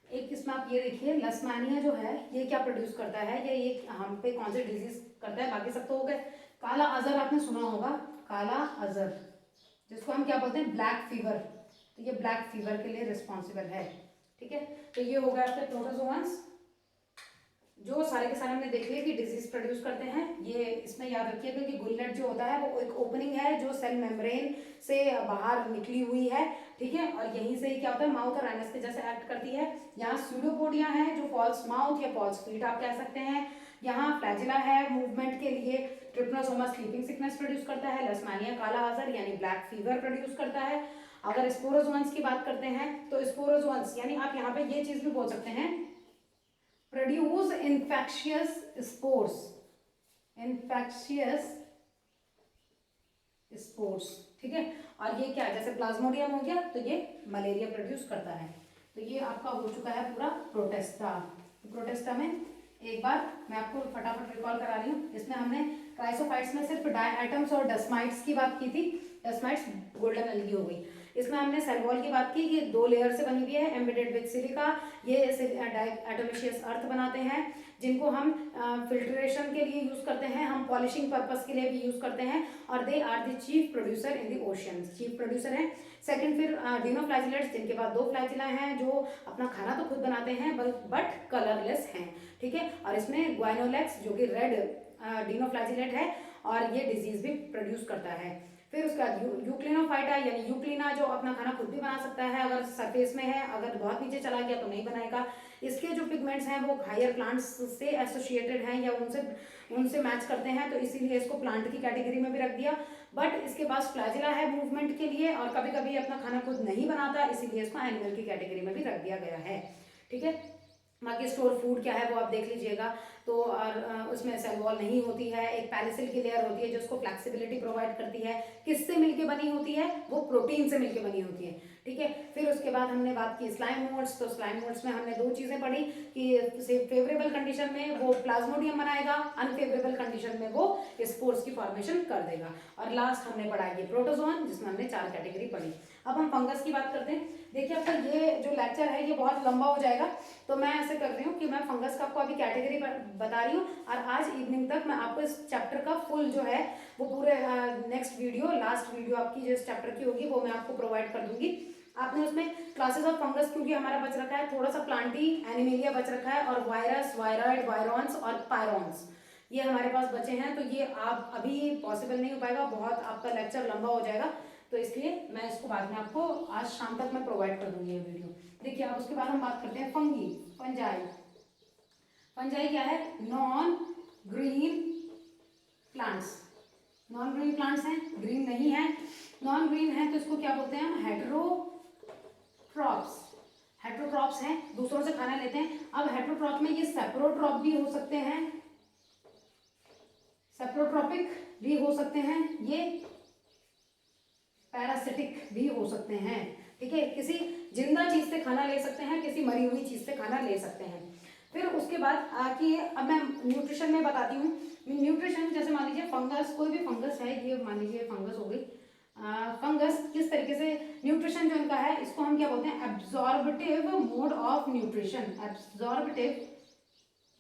एक इसमें आप ये देखिए, लसमानिया जो है ये क्या प्रोड्यूस करता है, ये हम पे कौन से डिजीज करता है, बाकी सब तो हो गए। काला अजर आपने सुना होगा, काला अजर जिसको हम क्या बोलते हैं, ब्लैक फीवर, तो ये ब्लैक फीवर के लिए रिस्पॉन्सिबल है। ठीक है, तो ये हो गया आपके प्रोटोजोन्स, जो सारे के सारे हमने देख लिया कि डिजीज प्रोड्यूस करते हैं। ये इसमें याद रखिएगा कि गुल्लेट जो होता है वो एक ओपनिंग है जो सेल मेम्ब्रेन से बाहर निकली हुई है। ठीक है, और यहीं से ही क्या होता है, माउथ और एनस के जैसे एक्ट करती है। यहाँ स्यूडोपोडिया है जो फॉल्स माउथ या फॉल्स फीट आप कह सकते हैं। यहाँ फ्लैजिला है मूवमेंट के लिए, ट्रिप्नोसोमा स्लीपिंग सिकनेस प्रोड्यूस करता है, लसमानिया काला अजर यानी ब्लैक फीवर प्रोड्यूस करता है। अगर स्पोरोजोन्स की बात करते हैं तो स्पोरोजोन्स यानी आप यहाँ पे ये चीज भी बोल सकते हैं, produce infectious spores, infectious spores. ठीक है, और ये क्या है, जैसे प्लाज्मोडियम हो गया तो ये मलेरिया प्रोड्यूस करता है। तो ये आपका हो चुका है पूरा प्रोटेस्टा। प्रोटेस्टा में एक बार मैं आपको फटाफट रिकॉल करा रही हूँ। इसमें हमने क्राइसोफाइट्स में सिर्फ डायटम्स और डस्माइट्स की बात की थी। डस्माइट्स गोल्डन एल्गी हो गई। इसमें हमने सेल वॉल की बात की कि 2 लेयर से बनी हुई है, एम्बेडेड विद सिलिका। ये एटोमेशियस अर्थ बनाते हैं जिनको हम फिल्ट्रेशन के लिए यूज करते हैं, हम पॉलिशिंग पर्पस के लिए भी यूज करते हैं, और they are the chief producer in the ocean. Chief producer हैं। सेकंड फिर डिनोफ्लैजिलेट्स, जिनके पास 2 फ्लैजिला हैं, जो अपना खाना तो खुद बनाते हैं बट कलरलेस हैं, ठीक है। और इसमें ग्वाइनोलेक्स जो कि रेड डिनोफ्लैजिलेट है और ये डिजीज भी प्रोड्यूस करता है। फिर उसके बाद यूक्लिनोफाइटा यानी यूक्लिना जो अपना खाना खुद भी बना सकता है अगर सरफेस में है, अगर बहुत नीचे चला गया तो नहीं बनाएगा। इसके जो पिगमेंट्स हैं वो हायर प्लांट्स से एसोसिएटेड हैं या उनसे मैच करते हैं, तो इसीलिए इसको प्लांट की कैटेगरी में भी रख दिया। बट इसके पास फ्लैजिला है मूवमेंट के लिए और कभी कभी अपना खाना खुद नहीं बनाता, इसीलिए इसको एनिमल की कैटेगरी में भी रख दिया गया है, ठीक है। बाकी स्टोर फूड क्या है वो आप देख लीजिएगा। तो और उसमें सेल वॉल नहीं होती है, एक पैलिसिल की लेयर होती है जो उसको फ्लेक्सिबिलिटी प्रोवाइड करती है। किससे मिलके बनी होती है? वो प्रोटीन से मिलके बनी होती है, ठीक है। फिर उसके बाद हमने बात की स्लाइम मोड्स। तो स्लाइम मोड्स में हमने 2 चीजें पढ़ी कि फेवरेबल कंडीशन में वो प्लाज्मोडियम बनाएगा, अनफेवरेबल कंडीशन में वो स्पोर्स की फॉर्मेशन कर देगा। और लास्ट हमने पढ़ा ये प्रोटोजोन, जिसमें हमने 4 कैटेगरी पढ़ी। अब हम फंगस की बात करते हैं। देखिए आपका ये जो लेक्चर है ये बहुत लंबा हो जाएगा, तो मैं ऐसे कर रही हूँ कि मैं फंगस का आपको अभी कैटेगरी बता रही हूँ और आज इवनिंग तक मैं आपको इस चैप्टर का फुल जो है वो पूरे नेक्स्ट वीडियो, लास्ट वीडियो आपकी जो इस चैप्टर की होगी वो मैं आपको प्रोवाइड कर दूंगी। आपने उसमें क्लासेस ऑफ फंगस क्योंकि हमारा बच रखा है थोड़ा सा प्लांटी एनिमेलिया बच रखा है, और वायरस, वायरॉइड, वायरॉन्स और पायरॉन्स ये हमारे पास बचे हैं। तो ये आप अभी पॉसिबल नहीं हो पाएगा, बहुत आपका लेक्चर लंबा हो जाएगा, तो इसलिए मैं इसको बाद में आपको आज शाम तक मैं प्रोवाइड कर दूंगी ये वीडियो। देखिए अब उसके बाद हम बात करते हैं फंगी, फंजाई। फंजाई क्या है? Non green plants. Non green plants हैं, ग्रीन नहीं है, नॉन ग्रीन है, तो इसको क्या बोलते हैं हम? हेटेरोट्रॉप्स। हेटेरोट्रॉप्स हैं, दूसरों से खाना लेते हैं। अब हेटेरोट्रॉप में ये सेप्रोट्रॉप भी हो सकते हैं, सेप्रोट्रॉपिक भी हो सकते हैं, ये पैरासिटिक भी हो सकते हैं, ठीक है। किसी जिंदा चीज से खाना ले सकते हैं, किसी मरी हुई चीज से खाना ले सकते हैं। फिर उसके बाद कि अब मैं न्यूट्रिशन में बताती हूँ। न्यूट्रिशन जैसे मान लीजिए फंगस, कोई भी फंगस है, ये मान लीजिए फंगस हो गई। फंगस किस तरीके से न्यूट्रिशन जो इनका है इसको हम क्या बोलते हैं? Absorptive mode of nutrition. Absorptive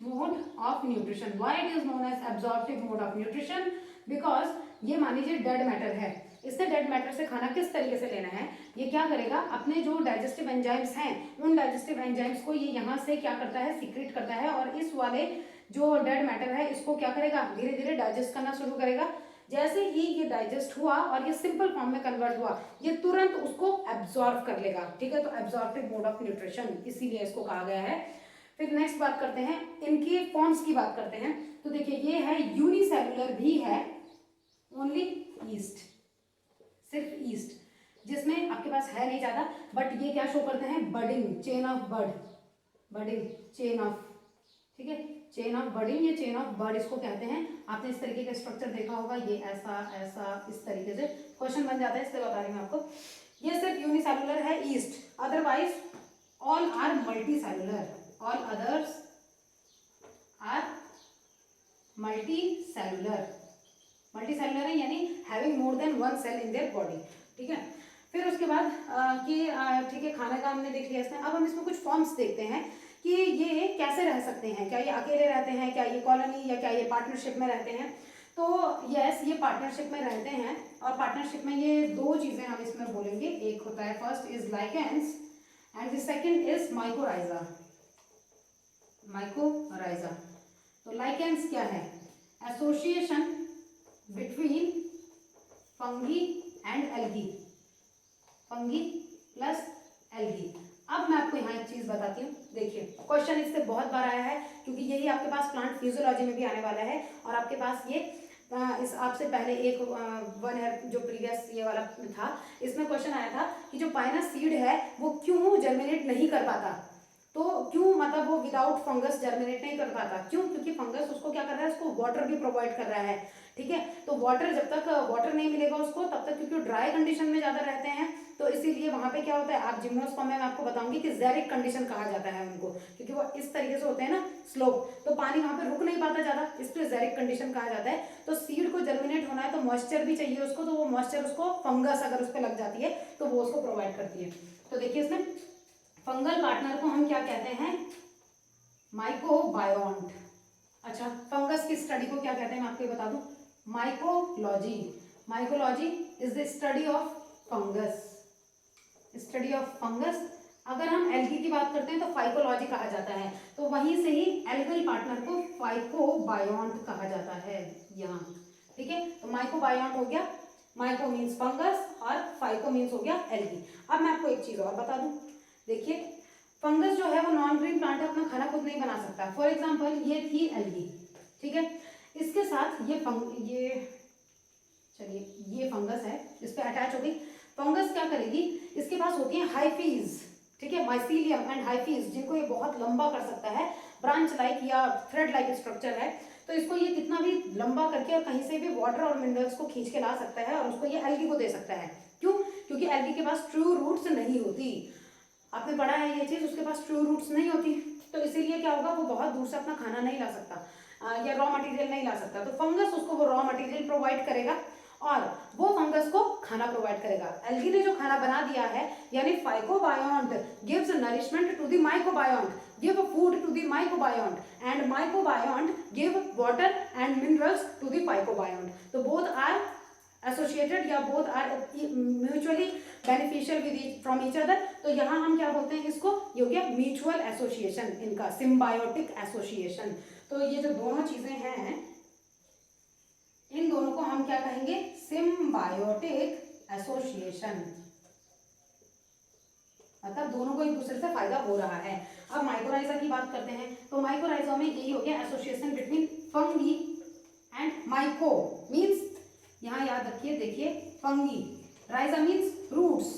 mode of nutrition. Why it is known as absorptive mode of nutrition? Because ये मान लीजिए डेड मैटर है, इससे डेड मैटर से खाना किस तरीके से लेना है? ये क्या करेगा? अपने जो डाइजेस्टिव एंजाइम्स हैं उन डाइजेस्टिव एंजाइम्स को ये यहाँ से क्या करता है? सीक्रेट करता है, और इस वाले जो डेड मैटर है इसको क्या करेगा? धीरे धीरे डाइजेस्ट करना शुरू करेगा। जैसे ही ये डाइजेस्ट हुआ और ये सिंपल फॉर्म में कन्वर्ट हुआ, ये तुरंत उसको एब्जॉर्ब कर लेगा, ठीक है। तो एब्जॉर्बिव मोड ऑफ न्यूट्रिशन, इसीलिए इसको कहा गया है। फिर नेक्स्ट बात करते हैं, इनकी फॉर्म्स की बात करते हैं। तो देखिए ये है यूनिसेलुलर भी है, ओनली ईस्ट, सिर्फ ईस्ट, जिसमें आपके पास है नहीं ज्यादा, बट ये क्या शो करते हैं? Budding, chain of bird, budding chain of, ठीक है, चेन ऑफ बडिंग, ये चेन ऑफ बर्ड इसको कहते हैं। आपने इस तरीके का स्ट्रक्चर देखा होगा, ये ऐसा ऐसा इस तरीके से क्वेश्चन बन जाता है, इसलिए बता रही हूँ आपको। ये सिर्फ यूनिसेलुलर है yeast, otherwise all are multi cellular, all others are multi cellular. Multi cellular है यानी having more than 1 cell in their body, ठीक है। फिर उसके बाद ठीक है, खाने का हमने देख लिया इसमें। अब हम इसमें कुछ फॉर्म्स देखते हैं कि ये कैसे रह सकते हैं, क्या ये अकेले रहते हैं, क्या ये कॉलोनी, या क्या ये पार्टनरशिप में रहते हैं? तो यस, ये पार्टनरशिप में रहते हैं, और पार्टनरशिप में ये 2 चीजें हम इसमें बोलेंगे। एक होता है, first is lichens and the second is mycorrhiza. Mycorrhiza, तो लाइकेंस क्या है? Association between fungi and algae, fungi plus algae. अब मैं आपको यहाँ एक चीज बताती हूँ। देखिए क्वेश्चन इससे बहुत बार आया है, क्योंकि यही आपके पास प्लांट फिजियोलॉजी में भी आने वाला है, और आपके पास ये इस आपसे पहले एक 1 ईयर जो प्रीवियस ये वाला था, इसमें क्वेश्चन आया था कि जो पाइनस सीड है वो क्यों जर्मिनेट नहीं कर पाता। तो क्यों, मतलब वो विदाउट फंगस जर्मिनेट नहीं कर पाता, क्यों? क्योंकि फंगस उसको क्या कर रहा है? उसको वाटर भी प्रोवाइड कर रहा है, ठीक है। तो वाटर, जब तक वाटर नहीं मिलेगा उसको तब तक, क्योंकि ड्राई कंडीशन में ज़्यादा रहते हैं, तो इसीलिए वहां पे क्या होता है, आप जिम्नोस्पर्म में मैं आपको बताऊंगी कि ज़ेरिक कंडीशन कहा जाता है उनको, क्योंकि वो इस तरीके से होते हैं ना स्लोप, तो पानी वहां पे रुक नहीं पाता ज्यादा, इसलिए ज़ेरिक कंडीशन कहा जाता है। तो सीड को जर्मिनेट होना है तो मॉइस्चर भी चाहिए उसको, तो वो मॉइस्चर उसको फंगस अगर उस पर लग जाती है तो वो उसको प्रोवाइड करती है। तो देखिए इसमें फंगल पार्टनर को हम क्या कहते हैं, माइकोबायोन्ट। अच्छा, फंगस की स्टडी को क्या कहते हैं मैं आपको बता दूं, mycology. Mycology is the study of fungus, study of fungus. अगर हम एल्गी की बात करते हैं तो फाइकोलॉजी कहा जाता है, तो वहीं से ही एल्गल पार्टनर को फाइकोबायोन्ट कहा जाता है यहाँ, ठीक है। तो माइकोबायोन्ट हो गया, माइको मीन्स फंगस और फाइको मीन्स हो गया एल्गी। अब मैं आपको एक चीज और बता दूं, देखिए फंगस जो है वो नॉन ग्रीन प्लांट है, अपना खाना खुद नहीं बना सकता। फॉर एग्जाम्पल ये थी एल्गी, ठीक है, इसके साथ ये फंगस है, इस पे अटैच हो गई। फंगस क्या करेगी, इसके पास होती है हाइफीज, ठीक है, माइसीलियम एंड हाइफीज, जिनको ये बहुत लंबा कर सकता है, ब्रांच लाइक या थ्रेड लाइक स्ट्रक्चर है, तो इसको ये कितना भी लंबा करके और कहीं से भी वाटर और मिनरल्स को खींच के ला सकता है और उसको ये एल्गी को दे सकता है। क्यों, क्योंकि एल्गी के पास ट्रू रूट्स नहीं होती, आपने पढ़ा है ये चीज, उसके पास ट्रू रूट्स नहीं होती, तो इसीलिए क्या होगा, वो बहुत दूर से अपना खाना नहीं ला सकता या रॉ मटेरियल नहीं ला सकता, तो फंगस उसको वो रॉ मटेरियल प्रोवाइड करेगा और वो फंगस को खाना प्रोवाइड करेगा। एल्गी ने जो खाना बना दिया है, यानी phycobiont gives nourishment to the mycobiont, give food to the mycobiont, and mycobiont give water and minerals to the phycobiont. तो बोथ आर एसोसिएटेड या both are mutually beneficial with from each other. तो यहाँ हम क्या बोलते हैं इसको, ये हो गया म्यूचुअल एसोसिएशन, इनका सिम्बायोटिक एसोसिएशन। तो ये जो दोनों चीजें हैं, इन दोनों को हम क्या कहेंगे, सिम्बायोटिक एसोसिएशन, मतलब दोनों को एक दूसरे से फायदा हो रहा है। अब माइकोराइजा की बात करते हैं, तो माइकोराइजा में यही हो गया association between fungi and myco means, यहाँ याद रखिए, देखिए फंगी, राइजा मीन्स रूट्स।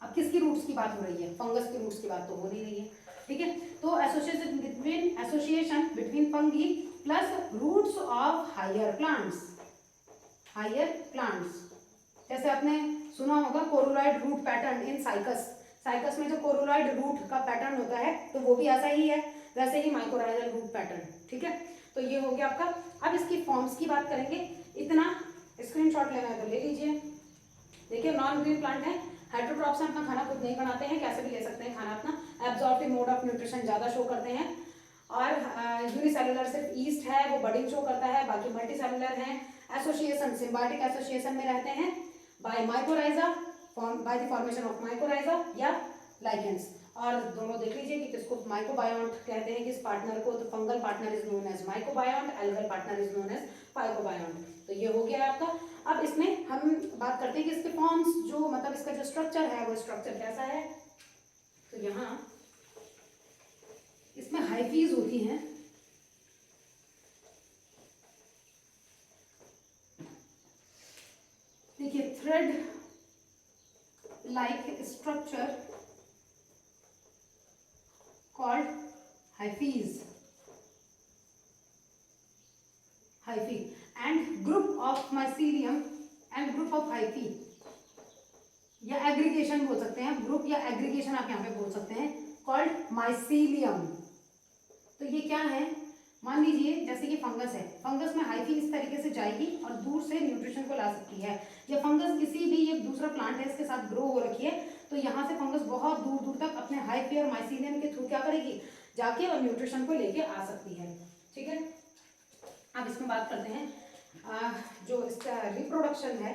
अब किसकी रूट्स की बात हो रही है, फंगस की रूट्स की बात तो हो नहीं रही है, ठीक है। तो association between fungi plus roots of higher plants, higher plants, जैसे आपने सुना होगा coralloid root pattern in Cycas, Cycas में जो कोरोलॉइड रूट का पैटर्न होता है तो वो भी ऐसा ही है, वैसे ही माइकोराइजल रूट पैटर्न, ठीक है। तो ये हो गया आपका। अब इसकी फॉर्म्स की बात करेंगे, इतना स्क्रीनशॉट लेना है तो ले लीजिए। देखिए नॉन ग्रीन प्लांट है, हेटेरोट्रॉप्स अपना खाना खुद नहीं बनाते हैं, कैसे भी ले सकते हैं खाना अपना, एब्जॉर्बिंग मोड ऑफ न्यूट्रिशन ज्यादा शो करते हैं, और यूनिसेलुलर सिर्फ ईस्ट है वो बडिंग शो करता है, बाकी मल्टीसेलुलर है। एसोसिएशन सिम्बायोटिक एसोसिएशन में रहते हैं by mycorrhiza, by the formation of mycorrhiza या लाइकेंस। और दोनों देख लीजिए कि किसको माइकोबायोन्ट कहते हैं, किस पार्टनर को, तो fungal partner is known as mycobiont, algal partner is known as phycobiont. तो ये हो गया आपका। अब इसमें हम बात करते हैं कि इसके फॉर्म्स, जो मतलब इसका जो स्ट्रक्चर है वो स्ट्रक्चर कैसा है। तो यहाँ इसमें हाइफीज होती हैं, देखिए thread like structure called hyphae, hyphae and group of mycelium and group of hyphae, या एग्रीगेशन बोल सकते हैं, ग्रुप या एग्रीगेशन आप यहाँ पे बोल सकते हैं, कॉल्ड माइसीलियम। तो ये क्या है, मान लीजिए जैसे कि फंगस है, फंगस में हाइफी इस तरीके से जाएगी और दूर से न्यूट्रिशन को ला सकती है, या फंगस किसी भी एक दूसरा प्लांट है इसके साथ ग्रो हो रखी है, तो यहाँ से फंगस बहुत दूर दूर तक अपने हाइफी और माइसीलियम के थ्रू क्या करेगी, जाके और न्यूट्रिशन को लेके आ सकती है, ठीक है। अब इसमें बात करते हैं जो इसका रिप्रोडक्शन है,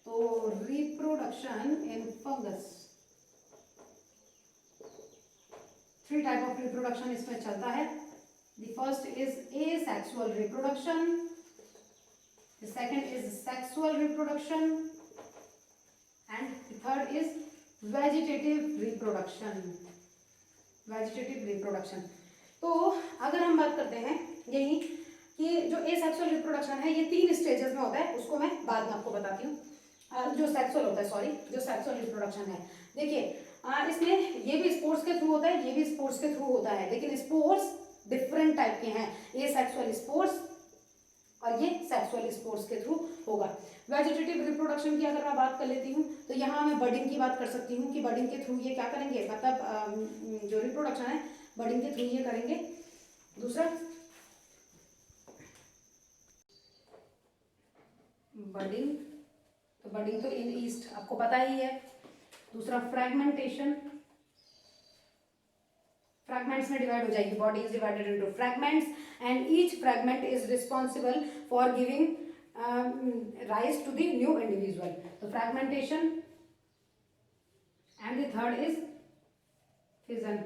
तो reproduction in fungus, 3 type of reproduction इसमें चलता है। The first is asexual reproduction, the second is sexual reproduction, and the third is vegetative reproduction, vegetative reproduction। तो अगर हम बात करते हैं यही कि जो asexual reproduction है ये 3 स्टेजेस में होता है, उसको मैं बाद में आपको बताती हूँ। जो सेक्सुअल होता है, सॉरी, जो सेक्सुअल रिप्रोडक्शन है, देखिए इसमें ये भी स्पोर्स के थ्रू होता है, ये भी स्पोर्स के थ्रू होता है, लेकिन स्पोर्स डिफरेंट टाइप के हैं। एसेक्सुअल स्पोर्स और ये सेक्सुअल स्पोर्स के थ्रू होगा। वेजिटेटिव रिप्रोडक्शन की अगर मैं बात कर लेती हूँ तो यहाँ मैं बर्डिंग की बात कर सकती हूँ कि बर्डिंग के थ्रू ये क्या करेंगे, मतलब जो रिप्रोडक्शन है बर्डिंग के थ्रू ये करेंगे। दूसरा बर्डिंग, तो बर्डिंग तो इन ईस्ट आपको पता ही है। दूसरा फ्रैगमेंटेशन, फ्रैगमेंट्स में डिवाइड हो जाएगी, body is divided into fragments and each fragment is responsible for giving rise to the new individual. तो fragmentation and the third is fission,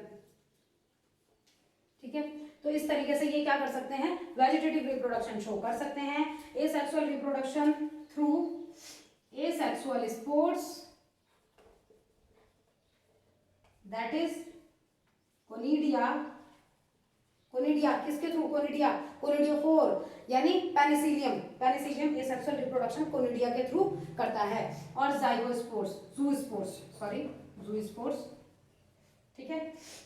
ठीक है। तो इस तरीके से ये क्या कर सकते हैं, वेजिटेटिव रिप्रोडक्शन शो कर सकते हैं। Asexual reproduction through asexual spores, that is conidia, conidia किसके थ्रू, कोनिडिया कोनिडियोफोर यानी Penicillium, Penicillium asexual reproduction conidia के थ्रू करता है। और जाइगोस्पोर्स, जूस्पोर्स, सॉरी जूस्पोर्स, ठीक है।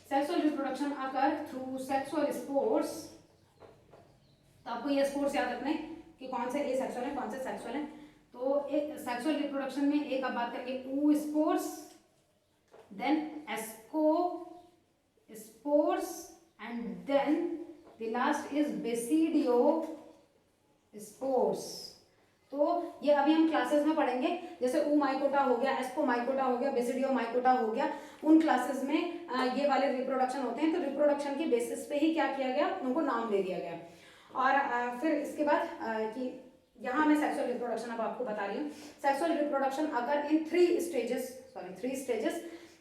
सेक्सुअल रिप्रोडक्शन अकर थ्रू सेक्सुअल स्पोर्स, तो आपको ये स्पोर्स याद रखने कि कौन से एसेक्सुअल है कौन से सेक्सुअल है। तो एक सेक्सुअल रिप्रोडक्शन में एक आप बात करेंगे oospores, then ascospores and then the last is Basidiospores। तो ये अभी हम क्लासेस में पढ़ेंगे, जैसे ऊ माइकोटा हो गया, एस्को माइकोटा हो गया, बेसिडियो माइकोटा हो गया, उन क्लासेस में ये वाले रिप्रोडक्शन होते हैं। तो रिप्रोडक्शन के बेसिस पे ही क्या किया गया, उनको नाम दे दिया गया। और फिर इसके बाद कि यहाँ मैं सेक्सुअल रिप्रोडक्शन अब आपको बता रही हूँ। सेक्सुअल रिप्रोडक्शन अगर in three stages,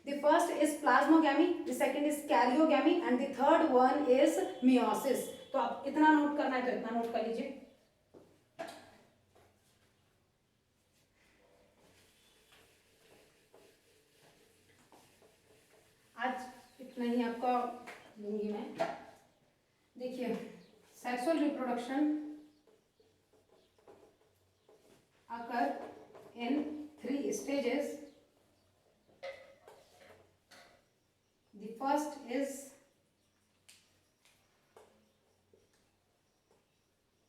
the first is plasmogamy, the second is karyogamy and the third one is meiosis। तो आप इतना नोट करना है तो इतना नोट कर लीजिए। आज इतना ही आपका दूंगी मैं। देखिए sexual reproduction occur in 3 stages। The first is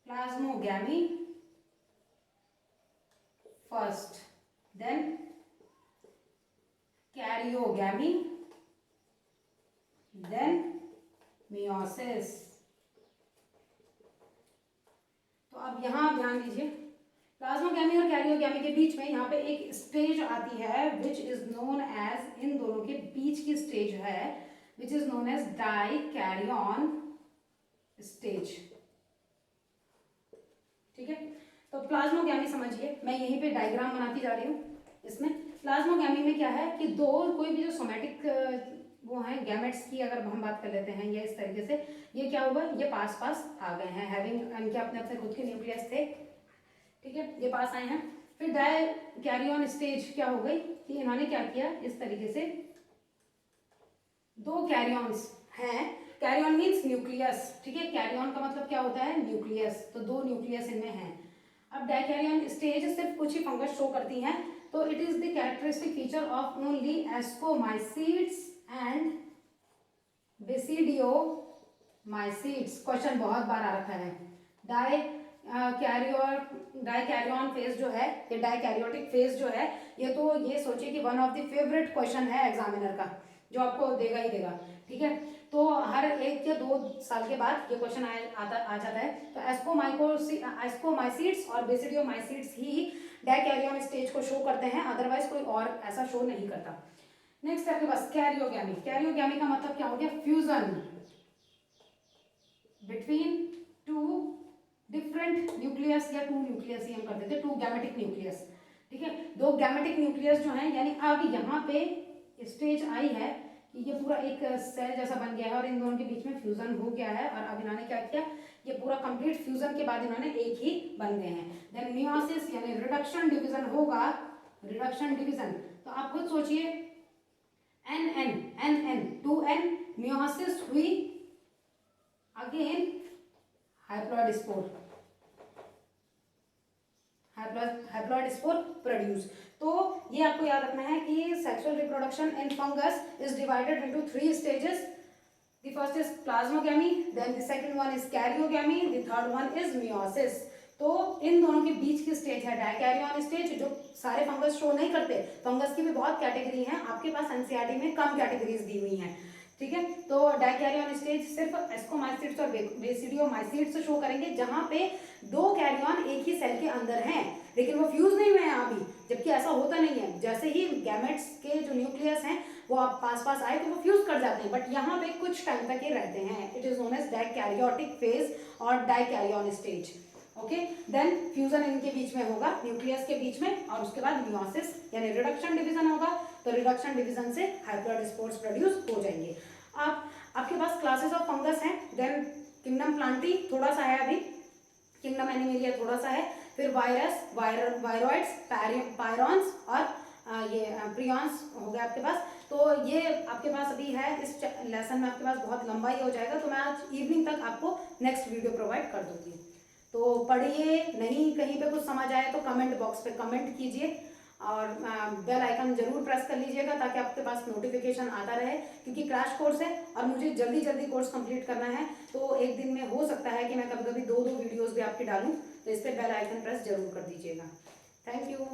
plasmogamy first, then karyogamy, then meiosis। तो अब यहाँ ध्यान दीजिए, प्लाज्मोगैमी और कैरियोगैमी के बीच में यहाँ पे एक स्टेज आती है विच इज नोन एज, इन दोनों के बीच की स्टेज है which is known as dikaryon stage, ठीक है। तो प्लाज्मोगैमी समझिए, मैं यहीं पे डायग्राम बनाती जा रही हूँ। इसमें प्लाज्मोगैमी में क्या है कि दो कोई भी जो सोमैटिक वो हैं गैमेट्स की अगर हम बात कर लेते हैं, ये इस तरीके से ये क्या होगा, ये पास पास आ गए हैं, हैविंग इनके अपने अपने खुद के न्यूक्लियस थे, ठीक है, ये पास आए हैं। फिर डाइकैरियन स्टेज क्या हो गई कि इन्होंने क्या किया, इस तरीके से दो कैरियंस हैं, कैरियन मीन्स न्यूक्लियस, ठीक है, कैरियन का मतलब क्या होता है, न्यूक्लियस, तो दो न्यूक्लियस इनमें हैं। अब डाइकैरियन स्टेज सिर्फ कुछ ही फंगस शो करती हैं, तो it is the characteristic feature of only ascomycetes and basidiomycetes. Question बहुत बार आ रखा है। डाइकैरियन फेज जो है, ये डाइकैरियोटिक फेज जो है, ये तो ये सोचिए कि one of the favourite question है एग्जामिनर का, जो आपको देगा ही देगा, ठीक है। तो हर 1 या 2 साल के बाद ये क्वेश्चन आ जाता है। तो एस्कोमाइसीड्स और बेसिडियोमाइसीड्स ही डाइकैरियन स्टेज को शो करते हैं, अदरवाइज कोई और ऐसा शो नहीं करता। नेक्स्ट आपके पास कैरियोगैमी। कैरियोगैमी का मतलब क्या हो गया, फ्यूजन बिटवीन 2 डिफरेंट न्यूक्लियस या 2 न्यूक्लियस ही हम कर देते हैं, 2 गैमेटिक न्यूक्लियस, ठीक है। 2 गैमेटिक न्यूक्लियस जो हैं, यानी अब यहाँ पे स्टेज आई है कि ये पूरा एक सेल जैसा बन गया है और इन दोनों के बीच में फ्यूजन हो गया है, और अब इन्होंने क्या किया, ये पूरा कंप्लीट फ्यूजन के बाद इन्होंने एक ही बन गए हैं। देन मियोसिस यानी रिडक्शन डिवीजन होगा, रिडक्शन डिवीजन। तो आप खुद सोचिए, NN 2N मियोसिस हुई, अगेन हाइप्लॉइड स्पोर प्रोड्यूस। तो ये आपको याद रखना है कि sexual reproduction in fungus is divided into 3 stages. The first is plasmogamy, then the second one is karyogamy, the third one is meiosis. तो इन दोनों के बीच की स्टेज है डायकैरियन स्टेज, जो सारे फंगस शो नहीं करते। फंगस की भी बहुत कैटेगरी है, आपके पास एनसीईआरटी में कम कैटेगरीज दी हुई हैं, ठीक है। तो डायकैरियन स्टेज सिर्फ एस्कोमाइसिट्स और बेसिडियोमाइसिट्स शो करेंगे, जहां पे 2 कैरियन एक ही सेल के अंदर हैं, लेकिन वो फ्यूज नहीं हुए हैं अभी, जबकि ऐसा होता नहीं है। जैसे ही गैमेट्स के जो न्यूक्लियस हैं वो आप पास पास आए तो वो फ्यूज कर जाते हैं, बट यहाँ पे कुछ टाइम तक ये रहते हैं। It is known as diakaryotic phase और dikaryon stage. Okay, then fusion इनके बीच में होगा, न्यूक्लियस के बीच में, और उसके बाद मियोसिस यानी रिडक्शन डिवीजन होगा। तो रिडक्शन डिवीजन से हाइप्लॉइड स्पोर्स प्रोड्यूस हो जाएंगे। अब आपके पास क्लासेस ऑफ फंगस हैं। देन किंगडम प्लांटी थोड़ा सा है अभी, किंगडम एनिमेलिया थोड़ा सा है, फिर वायरस, वायरॉइड्स, पायरॉन्स और ये प्रियॉन्स हो गया आपके पास। तो ये आपके पास अभी है, इस लेसन में आपके पास बहुत लंबा ही हो जाएगा, तो मैं आज इवनिंग तक आपको नेक्स्ट वीडियो प्रोवाइड कर दूंगी। तो पढ़िए, नहीं कहीं पे कुछ समझ आए तो कमेंट बॉक्स पे कमेंट कीजिए, और बेल आइकन जरूर प्रेस कर लीजिएगा ताकि आपके पास नोटिफिकेशन आता रहे, क्योंकि क्रैश कोर्स है और मुझे जल्दी जल्दी कोर्स कंप्लीट करना है। तो एक दिन में हो सकता है कि मैं कभी कभी 2-2 वीडियोस भी आपके डालूं, तो इस पर बेल आइकन प्रेस जरूर कर दीजिएगा। Thank you.